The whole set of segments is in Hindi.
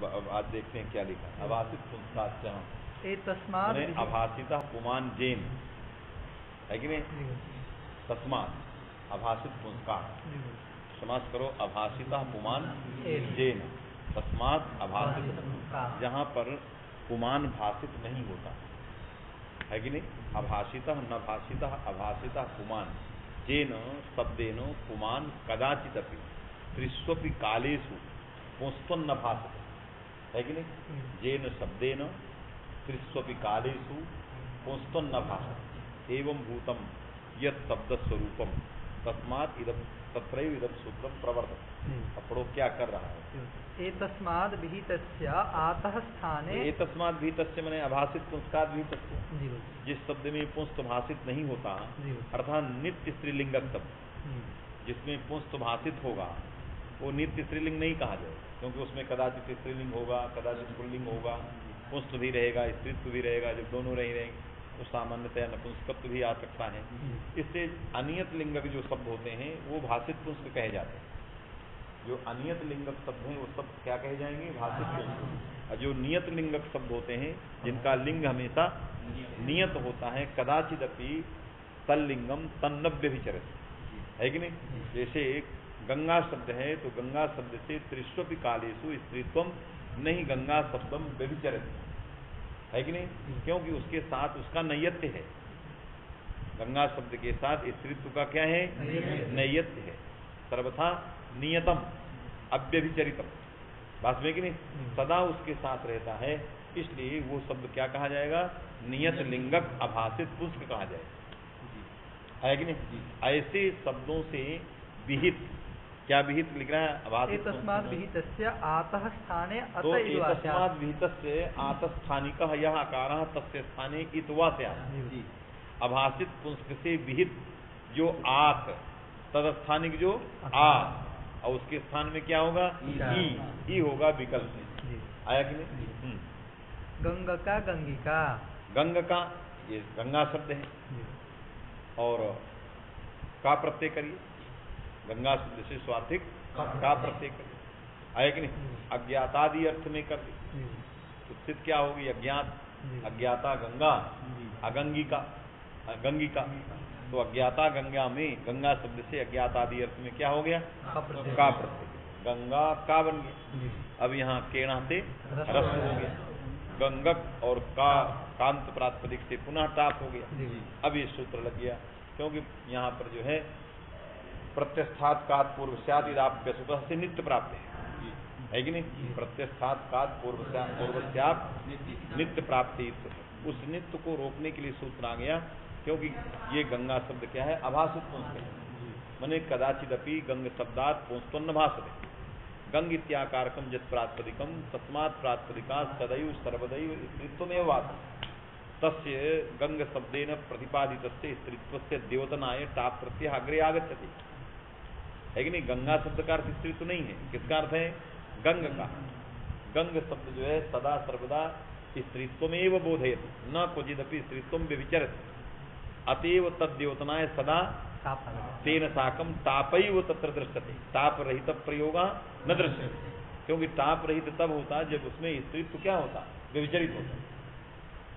अब आज देखते हैं क्या लिखा है। अभाषित पुंस्काच्य तस्मात् अभाषिता पुमान जेन है कि नहीं। तस्मात् अभाषित पुंस्कार समास करो। अभाषिता पुमान जेन तस्मात् अभाषित, जहाँ पर पुमान भाषित नहीं होता है कि नहीं। अभाषिता न भाषिता अभाषिता पुमान जेन शब्देन पुमान कदाचित अपि त्रिस्वपि कालेषु पुंस्त्वन्न भाषते है कि नहीं। जेन शब्देन त्रिस्वपि कालेषु पुंस्त्वन्न भाषते एवं भूतम यत् शब्द स्वरूपम तस्मात् इदम तत्रैव इदम सूत्रम प्रवर्तते। अब पढ़ो क्या कर रहा है। एतस्माद् विहितस्य आतः स्थाने एतस्माद् विहितस्य माने अभाषित पुंस्कात् विहितस्य, जिस शब्द में पुंस्त भाषित नहीं होता अर्थात नित्य स्त्रीलिंगक शब्द जिसमें पुंस्त भाषित होगा वो नित्य स्त्रीलिंग नहीं कहा जाए, क्योंकि उसमें कदाचित स्त्रीलिंग होगा कदाचित पुल्लिंग होगा, पुंस्त भी रहेगा स्त्रीत्व भी रहेगा। जब दोनों नहीं रहेंगे तो सामान्यतया नपुंसकत्व भी आ सकता है। इससे अनियत लिंगक जो शब्द होते हैं वो भाषित पुंस्क कहे जाते हैं। जो अनियत लिंगक शब्द हैं वो सब क्या कहे जाएंगे, भाषित पुंस्क। और जो नियत लिंगक शब्द होते हैं जिनका लिंग हमेशा नियत होता है, कदाचित अपि तल्लिंगम तन्नव्य विचरति है कि नहीं। जैसे गंगा शब्द है तो गंगा शब्द से त्रिस्वपि कालेषु स्त्रीत्वम नहीं गंगा शब्दम व्यभिचरति है कि नहीं, क्योंकि उसके साथ उसका नैयत्य है। गंगा शब्द के साथ स्त्रीत्व का क्या है, नैयत्य है। सर्वथा नियतम अव्यभिचरितम बात में कि नहीं, सदा उसके साथ रहता है, इसलिए वो शब्द क्या कहा जाएगा, नियत लिंगक अभाषित पुंस्क कहा जाएगा है कि नहीं। ऐसे शब्दों से विहित, क्या विहित लिख रहा है, अभाषित तस्मात् विहितस्य आतः स्थाने तो तस्मात् विहितस्य आतः स्थानिकः यह आकारः तस्य स्थाने इत्वा स्यात्। अभाषित पुंस्क से विहित जो आक तदस्थानिक जो आ और उसके स्थान में क्या होगा, ई होगा विकल्प। आया कि नहीं। गंगका गंगिका, गंग का ये गंगा शब्द है और का प्रत्यय करिए, गंगा शब्द से स्वार्थिक का प्रत्यय करिए। आया कि नहीं। अज्ञातादि अर्थ में कर दी तो स्थित क्या होगी, अज्ञात, अज्ञाता गंगा अगंगिका गंगिका। तो अज्ञाता गंगा में गंगा शब्द से अज्ञात आदि अर्थ में क्या हो गया, का प्रत्यय, गंगा का बन गया। अब यहाँ केणा से रस हो गया, गंगक और का कांत प्रातिपदिक से पुनः टाप हो गया। अब ये सूत्र लग गया, क्योंकि यहाँ पर जो है प्रत्यस्थात कात पूर्व स्यादिदाप्य सुख से नित्य प्राप्त है कि नहीं। प्रत्यस्थात कात पूर्व स्याप नित्य प्राप्ति, उस नित्य को रोकने के लिए सूत्र आ गया, क्योंकि ये गंगा शब्द क्या है, अभाषित पुंस्क है। मने कदाचिदपि गंग शब्दात् पुंस्त्वन्न भाषते। गंग इत्याकारकम यत् प्रातिपदिकम तस्मात् प्रातिपदिका सदैव सर्वदैव स्त्रीत्वमेव वाच्यते। तस्य गंग शब्देन प्रतिपादितस्य स्त्रीत्वस्य द्योतनाय टाप प्रत्यय अग्रे आगच्छति है कि नहीं। गंगा शब्द का अर्थ स्त्रीत्व नहीं है, किसका अर्थ है, गंग का। गंग शब्द जो है सदा सर्वदा स्त्रीत्वमेव बोधयति न क्वचिदपि स्त्रीत्वम व्यभिचरति। अतएव तद्योतनाय सदा तेन साकम तापैव तत्र दृश्यते। ताप रहित प्रयोग न दृश्यते, क्योंकि ताप रहित तब होता जब उसमें स्त्रीत्व क्या होता, व्यभिचरित होता।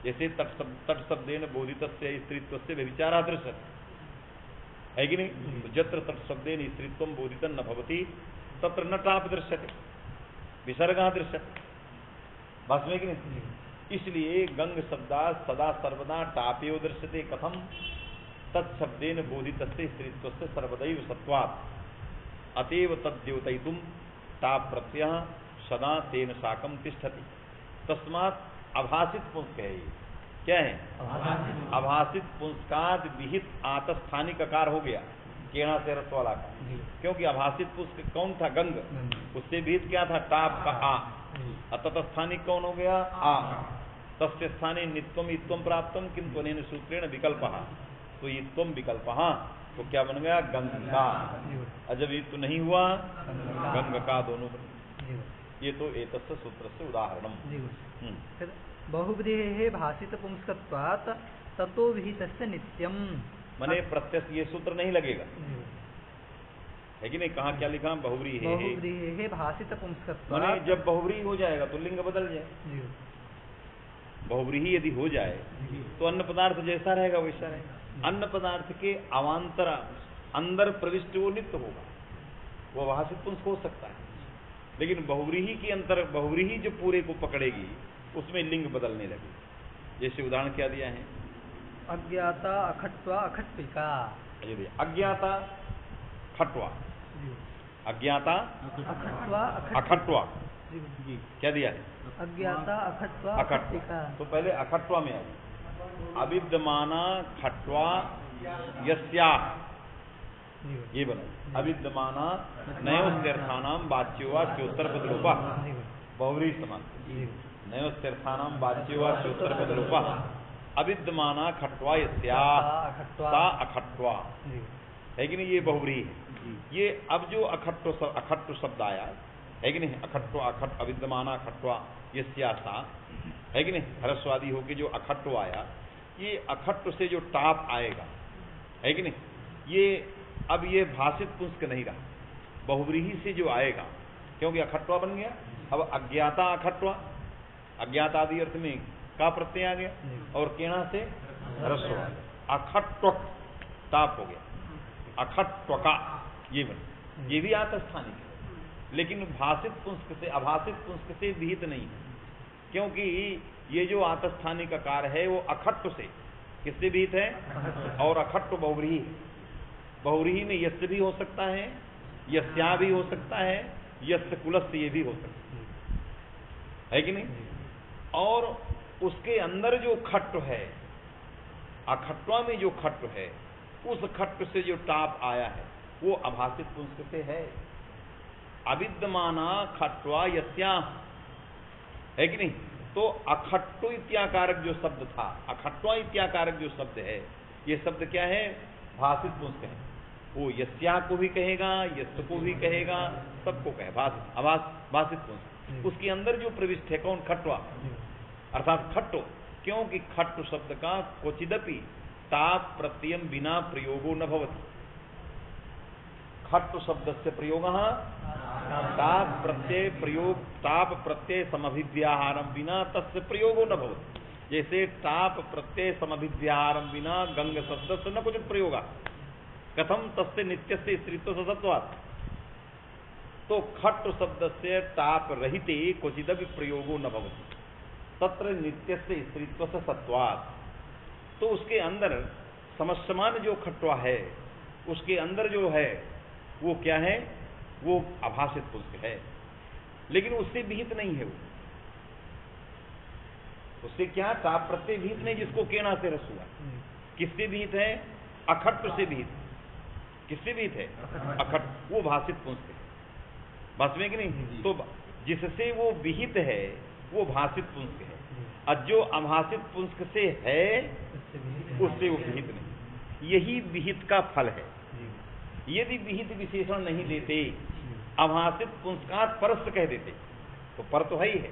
जैसे तट शब्देन बोधितस्य स्त्रीत्वस्य व्यभिचारः दृश्यते है कि नहीं। तो जत्र तट शब्देन स्त्रीत्वं बोधितं न भवति तत्र न ताप दृश्यते, विसर्गः दृश्यते बस में कि नहीं। इसलिए गंग शब्दात् सदा सर्वदा टापेव दृश्यते। कथम, तत्शब्देन बोधितस्य स्त्रीत्वस्य सर्वदैव सत्वात् अतएव तद्योतयितुं टाप प्रत्ययः सदा तेन साकं तिष्ठति। तस्मात् अभाषित पुंस्क है, ये क्या है, अभाषित पुंस्काद विहित आतस्थानिक आकार हो गया केणा से रस वाला का, क्योंकि अभाषित पुंस्क कौन था, गंग, उससे विहित क्या था, टाप का आ। तत्स्थानिक कौन हो गया, आ। तस्य स्थाने नित्यम इत्वम प्राप्तम किंतु अनेन सूत्रेण विकल्पः, तो इत्वम विकल्पः तो क्या बन गया, गंगा। और जब इत्व नहीं हुआ गंग का, दोनों बन। ये तो एतस्य सूत्र से उदाहरणम। बहुब्रीहि भाषित पुंस्कत्वात् ततो विहितस्य नित्यम, माने प्रत्यक्ष ये सूत्र नहीं लगेगा। है कि नहीं? कहाँ क्या लिखा? बहुव्रीहि बहुव्रीहि भासित पुंस्कत्वात्। माने जब बहुव्रीहि हो जाएगा तो लिंग बदल जाए। जी बहुव्रीहि यदि हो जाए तो अन्न पदार्थ जैसा रहेगा वैसा रहेगा। अन्न पदार्थ के अवांतर अंदर प्रविष्ट वो नित्य होगा, वो भाषित पुंस्क हो सकता है। लेकिन बहुव्रीहि के अंतर बहुव्रीहि जो पूरे को पकड़ेगी उसमें लिंग बदलने लगे। जैसे उदाहरण क्या दिया है? अज्ञाता अखट्वा अखट्विका। अज्ञाता खट्वा, अज्ञाता अखट्वा अखट्वा, जी क्या दिया है? अज्ञाता अखट्वा अखट्वा। अखट्विका। तो पहले अखट्वा में आए अविद्यमाना खट्वा यस्या, ये बना अविद्यमाना नयोस्त्यर्थानाम वाच्योवा स्योत्तर पदरूपा बहुव्रीहि समास। नयोस्त्यर्थानाम वाच्योवा स्योत्तर पदरूपा अविद्यमाना खट्वा यस्या सा अखट्वा, है कि नहीं? ये बहुव्रीहि है। ये अब जो अखट्व शब्द आया है कि नहीं? अखट्व अखट अविद्यमाना अखट्वा यस्या सा, है कि नहीं? ह्रस्वादी होके जो अखट्व आया, ये अखट्व से जो टाप आएगा, है कि नहीं? ये अब ये भाषित पुंस्क नहीं रहा, बहुव्रीहि से जो आएगा, क्योंकि अखट्वा बन गया। अब अज्ञाता अखट्वा, अज्ञात आदि अर्थ में का प्रत्यय आ गया और केना से ह्रस्व आ गया। अखट्वक टाप हो गया, अखट्वका ये बन, ये भी आतस्थानिक है। लेकिन भाषित पुंस्क से अभाषित पुंस्क से विहित नहीं है, क्योंकि ये जो आतस्थानिक आकार है वो अखट्व से किससे विहित है? और अखट्व बहुव्रीहि है। बहुव्रीहि में यस्य भी हो सकता है, यस्या भी हो सकता है, यस्य कुलस्य ये भी हो सकता है कि नहीं? और उसके अंदर जो खट्व है, अखट्वा में जो खट्व है, उस खट्व से जो टाप आया है वो अभाषित पुंस्क से है। अविद्यमाना खट्वा यस्या, है कि नहीं? तो अखट्टु इत्याकारक जो शब्द था, अखट्वा इत्याकारक जो शब्द है, ये शब्द क्या है? भाषित पुंस्क है। वो यस्या को भी कहेगा, यस्य को भी कहेगा, सबको कहे भाषित पुंस्क। उसके अंदर जो प्रविष्ट है कौन? खट्वा, अर्थात खट्टो। क्योंकि खट्ट शब्द का क्वचिदपि ताप प्रत्ययम बिना प्रयोगो न भवति। खट्ट शब्द से प्रयोग ताप प्रत्यय प्रयोग, ताप प्रत्यय समभिव्याहारम बिना तस्य प्रयोगो न भवति। जैसे ताप प्रत्यय समभिव्याहारम बिना गंग शब्द से न कुछ प्रयोग। कथम तस्य नित्य से स्त्रीत्व सत्वात्। तो खट्ट शब्द से ताप रहिते क्वचिदपि प्रयोगो न भवति तत्र नित्य से स्त्रीत्व से सत्वात्। तो उसके अंदर समस्यमान जो खट्वा है, उसके अंदर जो है वो क्या है? वो अभाषित पुंस्क है, लेकिन उससे विहित नहीं है। वो उससे क्या? ताप प्रत्यय विहित नहीं, जिसको केना से रस हुआ। किससे विहित है? अखट्ट से विहित। किससे विहित है? अखट्ट, वो भाषित पुंस्क है। बस में कि नहीं? तो जिससे वो विहित है वो भाषित पुंस्क है, और जो अभाषित पुंस्क से है उससे वो विहित नहीं। यही विहित का फल है। यदि विहित विशेषण नहीं देते, अभाषित पुंस्कात् परस्य कह देते, तो पर तो है ही है।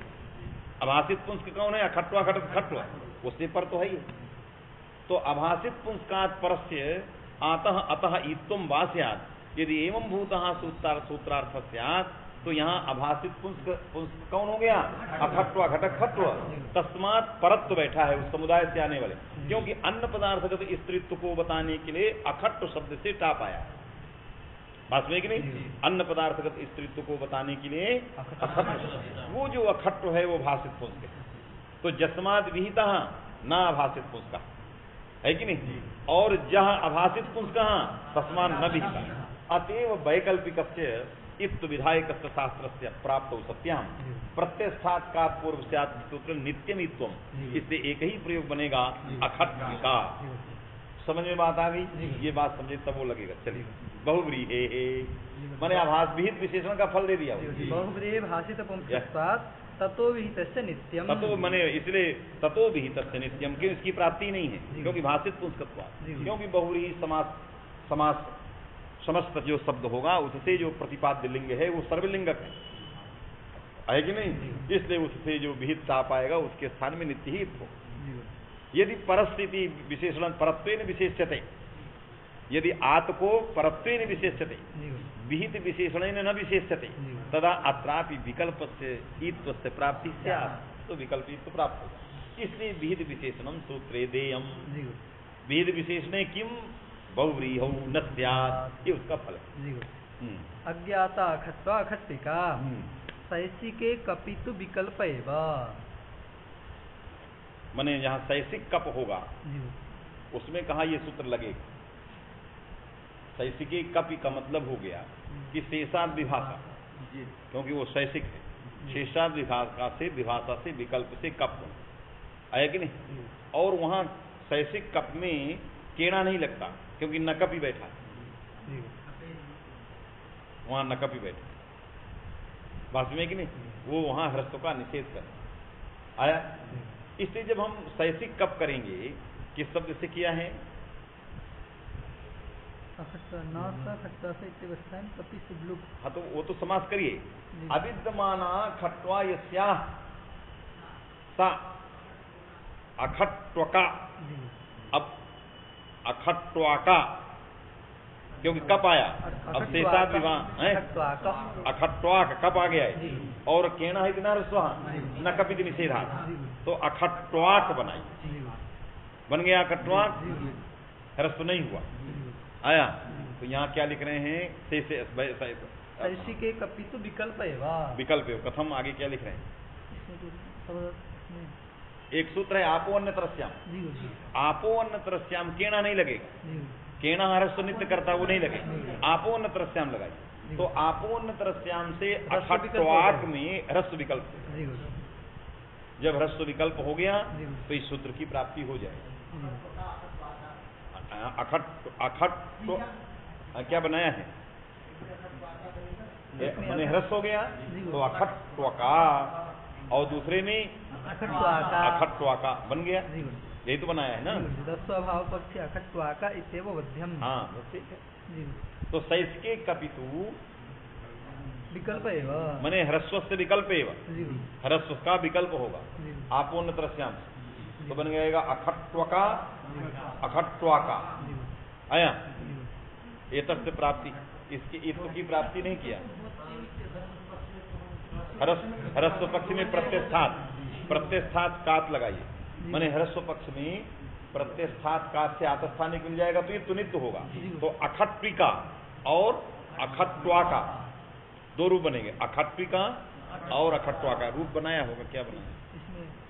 अभाषित पुंस्क कौन है? अखट्वा खट्वा, उससे पर तो है ही। तो अभाषित पुंस्कात् परस्य आतः अतः ईत्वं वा स्यात्। यदि एवं भूतः सूत्रार्थ स्यात्, तो यहाँ अभाषित पुंस्क कौन हो गया? अखट्वा घटक खट्व। तस्मात् परत्व बैठा है उस समुदाय से आने वाले, क्योंकि अन्न पदार्थगत स्त्रीत्व को बताने के लिए अखट्व शब्द से टाप आया। बात में कि नहीं? अन्न पदार्थगत स्त्रीत्व को बताने के लिए अखट्व, वो जो अखट्व है वो भाषित पुंस्क है। तो जस्माद् विहितः न अभाषित पुंस्क, है कि नहीं? और जह अभाषित पुंस्क तस्मात् न विहितः। अतएव वैकल्पिकस्य इत्त विधायक शास्त्र से प्राप्त सत्याम प्रत्यस्थात् का पूर्व सूत्र नित्यमित्वम, इससे एक ही प्रयोग बनेगा अखट्ट का। समझ में बात आ गई? ये बात समझे तब वो लगेगा। चलिए, बहुव्रीहि मैंने आभास विहित विशेषण का फल दे दिया। बहुव्रीहि भाषित पुंस्कत्वात् ततो विहितस्य नित्यम। ततो मैंने इसलिए ततो विहितस्य नित्यम, क्यों? इसकी प्राप्ति नहीं है, क्योंकि भाषित पुंस्कत्वात्। क्योंकि बहुव्रीहि समास समस्त जो शब्द होगा उससे जो प्रतिपाद्य लिंग है वो सर्वलिंगक है कि नहीं? इसलिए उससे जो विहित ताप आएगा उसके स्थान में नित्य ही हो। यदि परस्थिति विशेषण परत्वेन विशेष्यते, यदि आत को परत्वेन विशेष्यते विहित विशेषणेन न विशेष्यते तदा अत्रापि विकल्प से ईत्व से प्राप्ति स्यात्, तो विकल्प ईत्व प्राप्त होगा। इसलिए विहित विशेषणम सूत्रे देयम, विहित विशेषणे किम बहुव्रीहौ न स्यात्, ये उसका फल है। अज्ञाता अखत्वा अखत्विका सैसिके कपितु विकल्प एव, माने यहाँ सैसिक कप होगा उसमें कहा ये सूत्र लगेगा। सैसिके कपि का मतलब हो गया कि शेषाद विभाषा, क्योंकि वो सैसिक है, शेषाद विभाषा से विकल्प से कप आया कि नहीं। और वहां सैसिक कप में केड़ा नहीं लगता क्योंकि नकप ही बैठा, वहां नकप ही बैठा वास्तव में कि नहीं, वो वहां ह्रस्व का निषेध कर आया। इसलिए जब हम सैसिक कप करेंगे किस शब्द से किया है, हाँ तो वो तो समास करिए। अविद्यमाना खट्वा यस्याः सा अखट्वका, अब अखट्वाका क्योंकि कप आया, अब शेषाद विवाह है अखट्वाक कप आ गया है और केना है बिना रस्वा न कपित निषेधा, तो अखट्वाक बनाई, बन गया अखट्वाक, रस्व नहीं हुआ आया। तो यहाँ क्या लिख रहे हैं, सैसिके कपितु विकल्प एव, विकल्प है कथम, आगे क्या लिख रहे हैं, एक सूत्र है आपो अन्यतरस्याम, आपो अन्यतरस्याम केना नहीं लगेगा, केना ह्रस्व नित्य करता वो नहीं लगेगा, आपो अन्यतरस्याम लगाइए। तो आपो अन्यतरस्याम से अखट्वाक में ह्रस्व विकल्प, जब ह्रस्व विकल्प हो गया तो इस सूत्र की प्राप्ति हो जाएगी। अखट तो क्या बनाया है, मैंने ह्रस्व हो गया तो अखट्वका, और दूसरे में अखट्वाका बन गया, यही तो बनाया है ना, रस्वभाव पक्षी अखट्वाका इत्येव वध्यम। हाँ ठीक है। तो सैसिके कपितु विकल्प एव, माने ह्रस्व से विकल्प एव, ह्रस्व का विकल्प होगा आपोन्नतरस्याम, तो बन जाएगा अखट्वका अखट्वाका आया। एतस्य प्राप्ति, इसकी ईत्व की प्राप्ति नहीं किया। ह्रस्व पक्ष में प्रत्यस्थात कात लगाइए, माने ह्रस्व पक्ष में प्रत्यस्थात कात से आतस्थानिक मिल जाएगा तो ये तुनित्व होगा। तो अखट्विका और अखट्वाका दो रूप बनेंगे, अखट्विका और अखट्वाका रूप बनाया होगा, क्या बनाया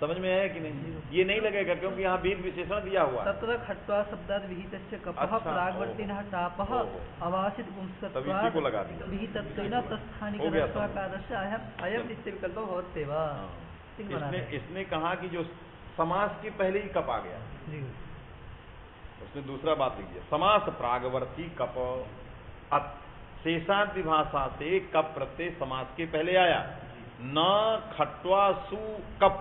समझ में आया कि नहीं, ये नहीं लगेगा क्योंकि यहाँ बीज विशेषण दिया हुआ। तत्र खट्वा शब्दात् विहितस्य कपः प्रागवर्तिनः तापः अभाषित पुंसत्वात् को लगा दिया विहितत्वेन तस्थानिकरस्वाकारस्य अयम् इति विकल्पो भवत्येव। इसने कहा कि जो समास के पहले ही कप आ गया, उसने दूसरा बात लिख दिया, समास प्रागवर्ती कप, शेषाद विभाषा से कप प्रत्यय समास के पहले आया, न खट्वा सु कप,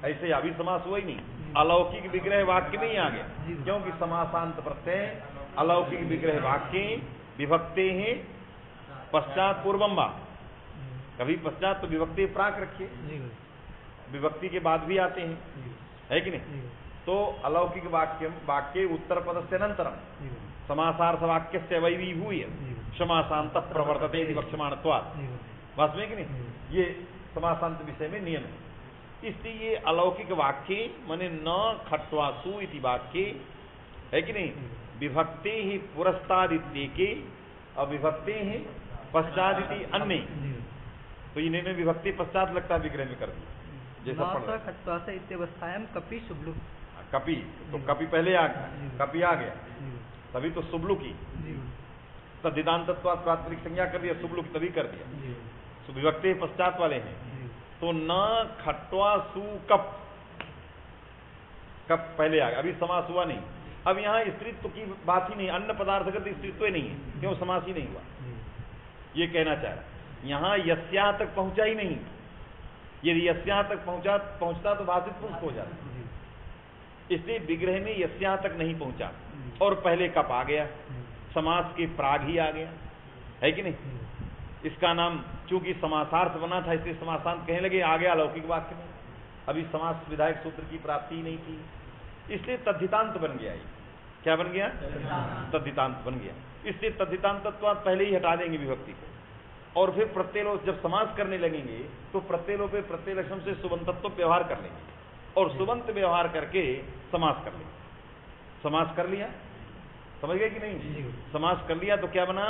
ऐसे अभी समास हुआ ही नहीं, अलौकिक विग्रह वाक्य में ही आ गया, क्योंकि समासांत प्रत्यय अलौकिक विग्रह वाक्य विभक्ते हैं पश्चात पूर्वम वा, कभी पश्चात तो विभक्ति प्राक रखिए, विभक्ति के बाद भी आते हैं, है कि नहीं। तो अलौकिक वाक्य उत्तर पद से अनंतरम समासार्थ वाक्य से वैविभूय समासांत प्रवर्तते विवक्षमाणत्वात्, वास्तव में कि नहीं, ये समासांत विषय में नियम है। इसलिए ये अलौकिक वाक्य माने न खट्वासु इति वाक्य है कि नहीं, विभक्ते ही पुरस्तादित्य के और विभक्ते ही पश्चादिति अन्य, तो इन्हें विभक्ति पश्चात लगता है विग्रह में कर दिया, जैसा खट्वास इत्यवस्थायां कपि सुब्लुक, कपि तो कपि पहले आ गया, कपि आ गया तभी तो सुब्लुकी, तद्धिदांतत्वात् प्राथमिक संज्ञा कर दिया, सुब्लुक तभी कर दिया, तो विभक्ति पश्चात वाले हैं। तो न खट्वा सु कप, कप पहले आ गया, अभी समास हुआ नहीं। अब यहाँ स्त्रीत्व की बात ही नहीं, अन्य पदार्थ का स्त्रीत्व ही नहीं है, क्यों समास ही नहीं हुआ, ये कहना चाह रहा। यहाँ यस्या तक पहुंचा ही नहीं, यदि यस्या तक पहुंचता तो भाषित पुरुष हो जाता, इसलिए विग्रह में यस्या तक नहीं पहुंचा और पहले कप आ गया, समास के प्राग ही आ गया, है कि नहीं। इसका नाम चूंकि समासार्थ बना था इसलिए समासांत कहने लगे, आ गया अलौकिक वाक्य में, अभी समास विधायक सूत्र की प्राप्ति ही नहीं थी, इसलिए तद्धितांत बन गया। क्या बन गया? तद्धितांत बन गया। इसलिए तद्धितांतत्वात् पहले ही हटा देंगे विभक्ति को, और फिर प्रत्ययलोप जब समास करने लगेंगे तो प्रत्ययलोपे प्रत्यय लक्षण से सुबंतत्व व्यवहार कर लेंगे, और सुबंत व्यवहार करके समास कर लेंगे। समास कर लिया, समझ गए कि नहीं? समास कर लिया तो क्या बना?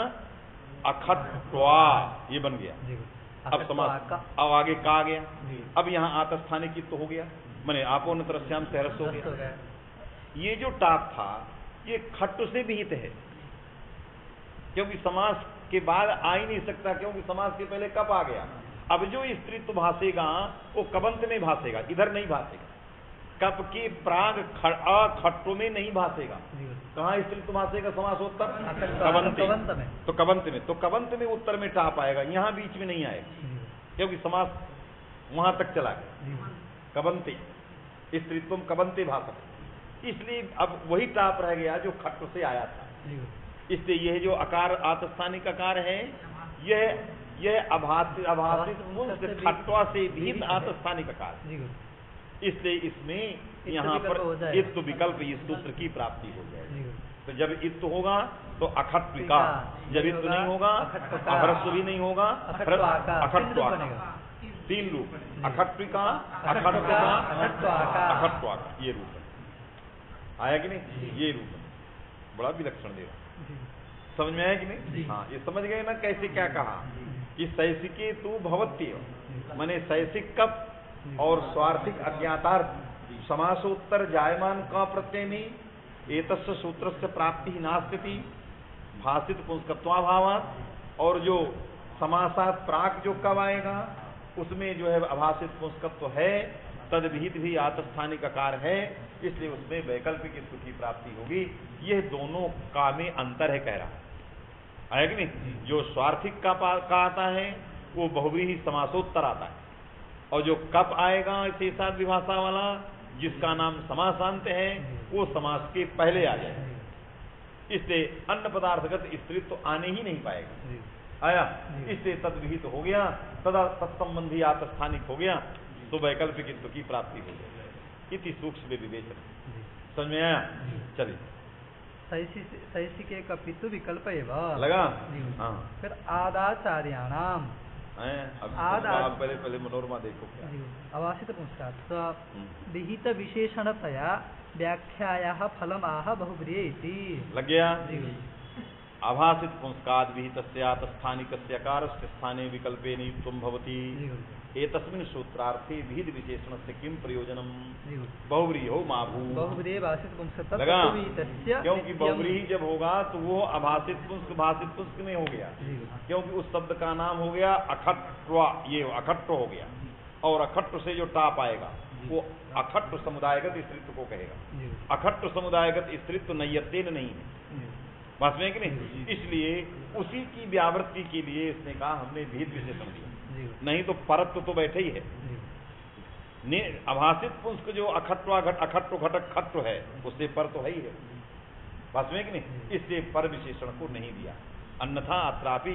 अखट्वा, ये बन गया। अब समास, अब आगे का आ गया। अब यहाँ आतस्थानिक की तो हो गया, माने आपो न तरस्याम सहरस हो गया। ये जो टाप था ये खट्ट से विहित है, क्योंकि समास के बाद आ ही नहीं सकता, क्योंकि समास के पहले कब आ गया। अब जो स्त्रीत्व भासेगा वो कबंत में भासेगा, इधर नहीं भासेगा। कप के प्राग खट्टों में नहीं भासेगा। कहाँ स्त्रीत्व भासेगा? समासोत्तर कबंत में। तो कबंत में, तो कबंत में उत्तर में टाप आएगा, यहाँ बीच में नहीं आएगा, क्योंकि समास वहां तक चला गया। कबंते स्त्रीत्व कबंते भाषक, इसलिए अब वही टाप रह गया जो खट्ट से आया था। इसलिए यह जो अकार आतस्थानिक अकार है यह आभासित खट्वा से भी आतस्थानिक अकार, इसलिए इसमें यहाँ पर इत्व विकल्प इस सूत्र की प्राप्ति हो जाएगी। तो जब इत्व होगा तो अखट्विका, जब इत्व नहीं होगा अभ्रस्व भी नहीं होगा, अखट्वा, तीन रूप, अखट्विका, अखट्विका, अखट्वा, ये रूप है। आया कि नहीं? ये रूप है, बड़ा विलक्षण देगा। समझ में आया कि नहीं? हाँ, ये समझ गए ना कैसे क्या कहा कि सैसिके तू भवत्येव, माने सैसिक कप और स्वार्थिक अज्ञातार्थ समासोत्तर जायमान का प्रत्यय में एतस्य सूत्रस्य प्राप्ति ही नास्ति भाषित पुंस्कत्वाभावात्, और जो समासात प्राक जो कब आएगा उसमें जो है अभाषित पुंस्कत्व है, तद विहित भी आतस्थानिक आकार है, इसलिए उसमें वैकल्पिक इत्व की प्राप्ति होगी। यह दोनों का में अंतर है, कह रहा है कि नहीं? जो स्वार्थिक का आता है वो बहुव्रीहि समासोत्तर आता है, और जो कप आएगा इसे साथ विभाषा वाला जिसका नाम समासांत है वो समास के पहले आ जाए, इसलिए अन्य पदार्थगत स्त्रीत्व तो आने ही नहीं पाएगा। आया, इसलिए तद्विहित हो गया, तदा तत्संबंधी आतस्थानिक हो गया, तो वैकल्पिक इत्व की प्राप्ति हो जाएगी। इति सूक्ष्म विवेचन, समझ में आया? चलिए, सैसिके का पितु विकल्प लगा। हाँ, फिर आदाचार्याणाम, आप पहले मनोरमा देखो क्या अवासित पुंस्कात् विहित विशेषणतया व्याख्यायाः फलम आह बहुव्रीहि इति। लग गया? आभासित पुंस्कात् विहितस्य आतस्थानिकस्य अकारस्य स्थाने विकल्पे नियुक्तं भवति। एतस्मिन् सूत्रार्थे विहित विशेषणस्य किं प्रयोजनम्? बहुव्रीहि हो माभू, बहुव्रीहि भाषित पुंस्क लगा, क्योंकि बहुव्रीहि जब होगा तो वो अभासित पुंस्क भाषित पुंस्क में हो गया, क्योंकि उस शब्द का नाम हो गया अखट्वा, ये अखट्ट हो गया, और अखट्ट से जो टाप आएगा वो अखट्ट समुदायगत स्त्रीत्व को कहेगा। अखट्ट समुदायगत स्त्रीत्व नय्यतेन नहीं है, बात में कि नहीं? इसलिए उसी की व्यावृत्ति के लिए इसने कहा हमने विहित विशेषण दिया, नहीं तो परत्व तो बैठे ही है। अभासित पुंस्क जो अखट्वा घट अखट्टो घटक खट्ट है उससे पर तो है ही है, बात में कि नहीं? इसलिए पर विशेषण को नहीं दिया, अन्यथा अत्रापि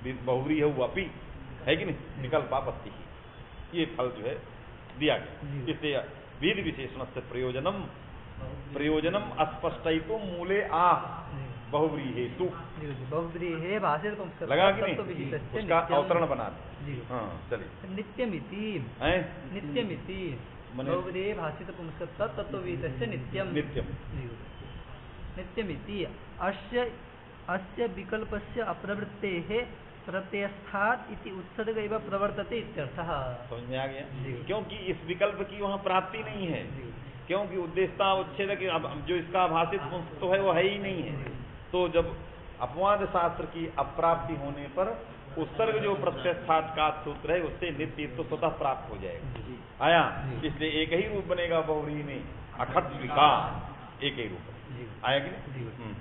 बहुव्रीहि अपि है कि नहीं, विकल्पापत्ति ही, ये फल जो है दिया गया। इसलिए विहित विशेषण से प्रयोजनम अस्पष्टयितुं मूले आह बहुव्रीहि हेतु, बहुव्रीहि भाषित पुंस्क लगा कि नहीं? उसका अवतरण बना दे। हाँ, चलिए, नित्यमिति, नित्यमिति बहुव्रीहि भाषित पुंस्क तत्त्वविहितस्य नित्यम, नित्यम नित्यमिति अस्य विकल्पस्य अप्रवृत्तेः प्रत्यस्थात् इति उत्सर्ग एव प्रवर्तते इत्यर्थः। समझ में आ गया? क्योंकि इस विकल्प की वहाँ प्राप्ति नहीं है, क्योंकि उद्देश्यता उच्छेद के अब जो इसका भाषित पुंस्क तो है वो है ही नहीं है, तो जब अपवाद शास्त्र की अप्राप्ति होने पर उत्सर्ग जो प्रत्यस्थात् का सूत्र है उससे नित्य तो स्वतः प्राप्त हो जाएगा। आया, इसलिए एक ही रूप बनेगा बहुव्रीहि में, अखट्विका, एक ही रूप आया कि नहीं?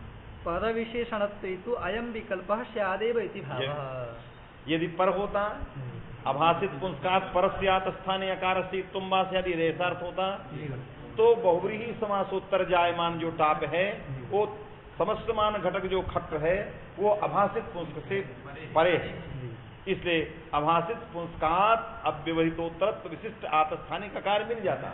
पर विशेषणत्वेतु अयम विकल्पः स्यादेव इति भावः। यदि पर होता अभासित पुंस्कात् परस्यात् स्थाने अकारस्य इत्थं वा स्यात्, यदि ऐसा अर्थ होता तो बहुव्रीहि समासोत्तर जायमान जो टाप है वो समस्तमान घटक जो खट्ट है वो अभासित पुंस्क से परे है, इसलिए अभासित पुंस्कात् अव्यवहितोत्तरत्व विशिष्ट आतस्थानिक आकार मिल जाता,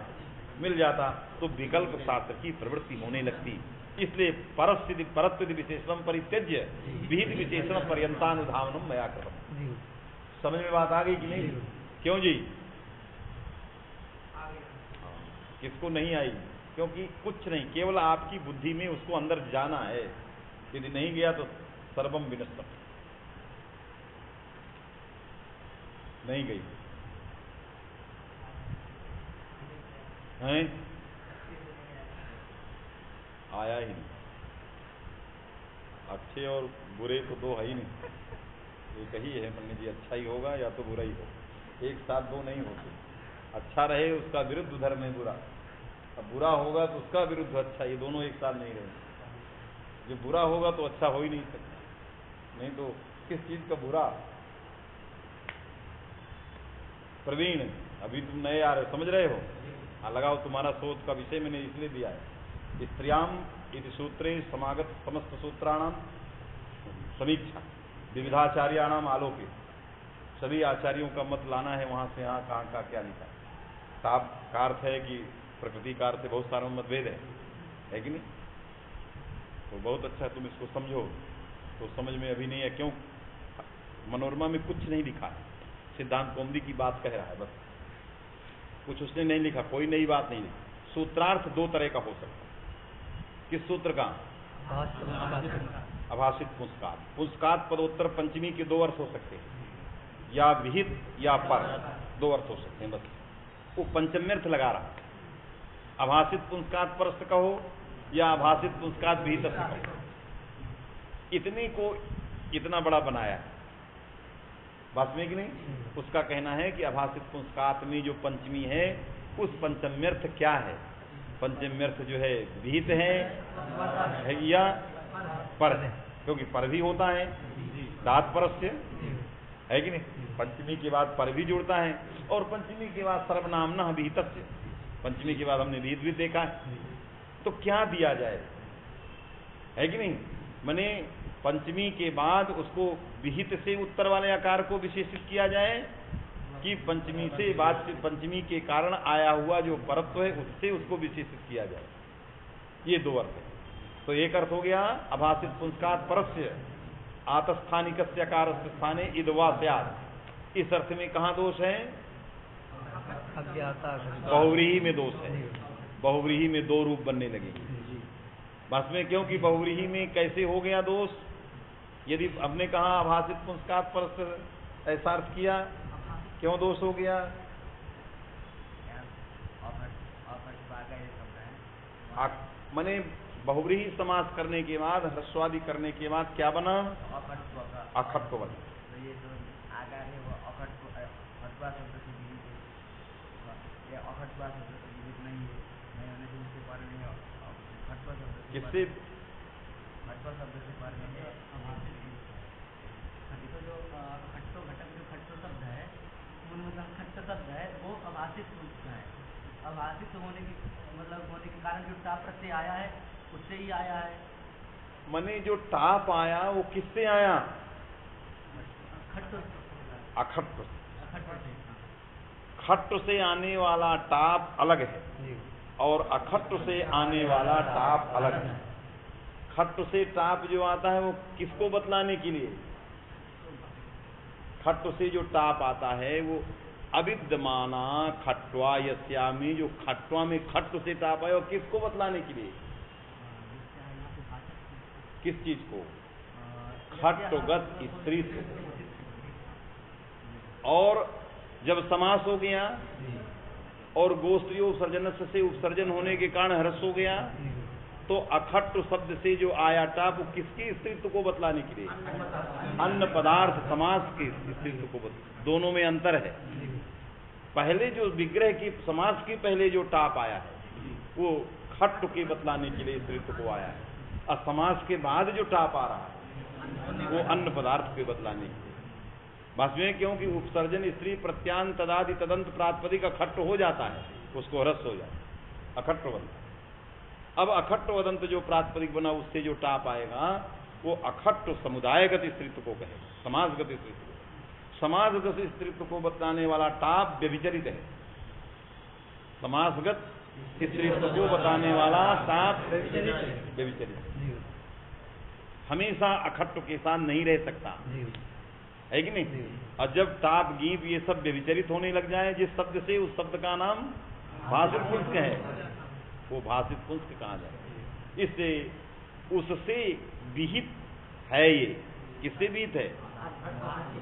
मिल जाता तो विकल्प शास्त्र की प्रवृत्ति होने लगती। इसलिए परत्व विशेषण परित्यज्य विहित विशेषण पर्यंतानुधावनम मया कृतम। समझ में बात आ गई कि नहीं? क्यों जी? किसको नहीं आई? क्योंकि कुछ नहीं, केवल आपकी बुद्धि में उसको अंदर जाना है। यदि नहीं गया तो सर्वम विनष्टम। नहीं गई हैं? आया ही नहीं। अच्छे और बुरे तो दो है ही नहीं, एक ही है पंडित जी, अच्छा ही होगा या तो बुरा ही होगा, एक साथ दो नहीं होते। अच्छा रहे उसका विरुद्ध धर्म है बुरा, अब बुरा होगा तो उसका विरुद्ध अच्छा, ये दोनों एक साथ नहीं रहेंगे। जो बुरा होगा तो अच्छा हो ही नहीं सकता, नहीं तो किस चीज का बुरा? प्रवीण, अभी तुम नए आ रहे हो, समझ रहे हो? हाँ लगाओ, तुम्हारा शोध का विषय मैंने इसलिए दिया है। स्त्रियाम इति सूत्रे समागत समस्त सूत्राणाम समीक्षा विविधाचार्याणाम आलोके। सभी आचार्यों का मत लाना है वहां से यहाँ कहाँ का क्या लिखा। ताप का अर्थ है कि प्रकृति का अर्थ बहुत सारे मतभेद है कि नहीं? तो बहुत अच्छा, तुम इसको समझो। तो समझ में अभी नहीं है, क्यों? मनोरमा में कुछ नहीं लिखा है, सिद्धांत कौमुदी की बात कह रहा है बस, कुछ उसने नहीं लिखा, कोई नई बात नहीं लिखी। सूत्रार्थ दो तरह का हो सकता है। किस सूत्र का? अभाषित पुंस्कात। पुंस्कात पदोत्तर पंचमी के दो अर्थ हो सकते हैं, या विहित या पर, दो अर्थ हो सकते हैं बस। वो पंचम्यर्थ लगा रहा, अभाषित पुंस्कात परस्त कहो या अभाषित पुंस्कात विहित कहो। इतने को इतना बड़ा बनाया है, बात में कि नहीं? उसका कहना है कि अभाषित पुंस्कात में जो पंचमी है उस पंचम्यर्थ क्या है? पंचम्यर्थ जो है विहित है या पर, क्योंकि पर भी होता है, दात परस्य है कि नहीं? पंचमी के बाद पर भी जुड़ता है, और पंचमी के बाद सर्वनामना विहितस्य, पंचमी के बाद हमने विहित भी देखा है। तो क्या दिया जाए, है कि नहीं? माने पंचमी के बाद उसको विहित से उत्तर वाले आकार को विशेषित किया जाए, कि पंचमी से बाद से पंचमी के कारण आया हुआ जो परत्व है उससे उसको विशेषित किया जाए। ये दो अर्थ है। तो एक अर्थ हो गया अभाषित पुंस्कात परस्य आतस्थानिक आकार स्थाने इदवा स्यात्। इस अर्थ में कहाँ दोष है? बहुव्रीहि में दोष है। बहुव्रीहि में दो रूप बनने लगेंगे बस में, क्योंकि बहुव्रीहि में कैसे हो गया दोष? यदि हमने कहा अभाषित पुंस्कात परस्य ऐसा अर्थ किया, क्यों दोष हो गया? माने बहुव्रीहि समास करने के बाद, ह्रस्वादि करने के बाद क्या बना? अखट्व बना। किससे? शब्द है वो अभाषित है। अभाषित होने की मतलब होने के कारण जो टाप प्रत्यय आया है उससे ही आया है। मने जो टाप आया वो किससे आया? अखट्ट। खट्ट से आने वाला टाप अलग है और अखट्ट से आने वाला टाप अलग है। खट्ट से टाप जो आता है वो किसको बतलाने के लिए? खट्ट से जो टाप आता है वो अविद्यमाना खट्वा यस्यामी, जो खट्वा में खट्ट से टाप है, और किसको बतलाने के लिए? किस चीज को? खट्टगत स्त्रीत्व। और जब समास हो गया और गोस्त्रीय उपसर्जन से उपसर्जन होने के कारण ह्रस्व हो गया, तो अखट्ट शब्द से जो आया टाप किसके स्त्रीत्व को बतलाने के लिए? अन्य पदार्थ समास के स्त्रीत्व को बतलाने। दोनों में अंतर है। पहले जो विग्रह की समास के पहले जो टाप आया है वो खट्ट के बतलाने के लिए स्त्रीत्व को आया है, और समास के बाद जो टाप आ रहा है वो अन्य पदार्थ के बतलाने के लिए। बस में क्योंकि उपसर्जन स्त्री प्रत्यांत तदादि तदंत प्रातिपदिक अखट्ट हो जाता है, उसको ह्रस्व हो जाता है, अखट्ट वदंत। अब अखट्ट वदंत जो प्रातिपदिक बना उससे जो टाप आएगा वो अखट्ट समुदायगत स्त्रीत्व को कहेगा, समासगत स्त्रीत्व। समासगत स्त्रीत्व को बतलाने वाला टाप व्यभिचरित है। समासगत स्त्रीत्व को बताने वाला टाप व्यभिचरित, हमेशा अखट्ट के साथ नहीं रह सकता, है कि नहीं। और जब टाप गीत ये सब व्यभिचरित होने लग जाए जिस शब्द से, उस शब्द का नाम भाषित पुंस्क है, वो भाषित पुंस्क कहा जाए। इससे उससे विहित है, ये किससे विहित है?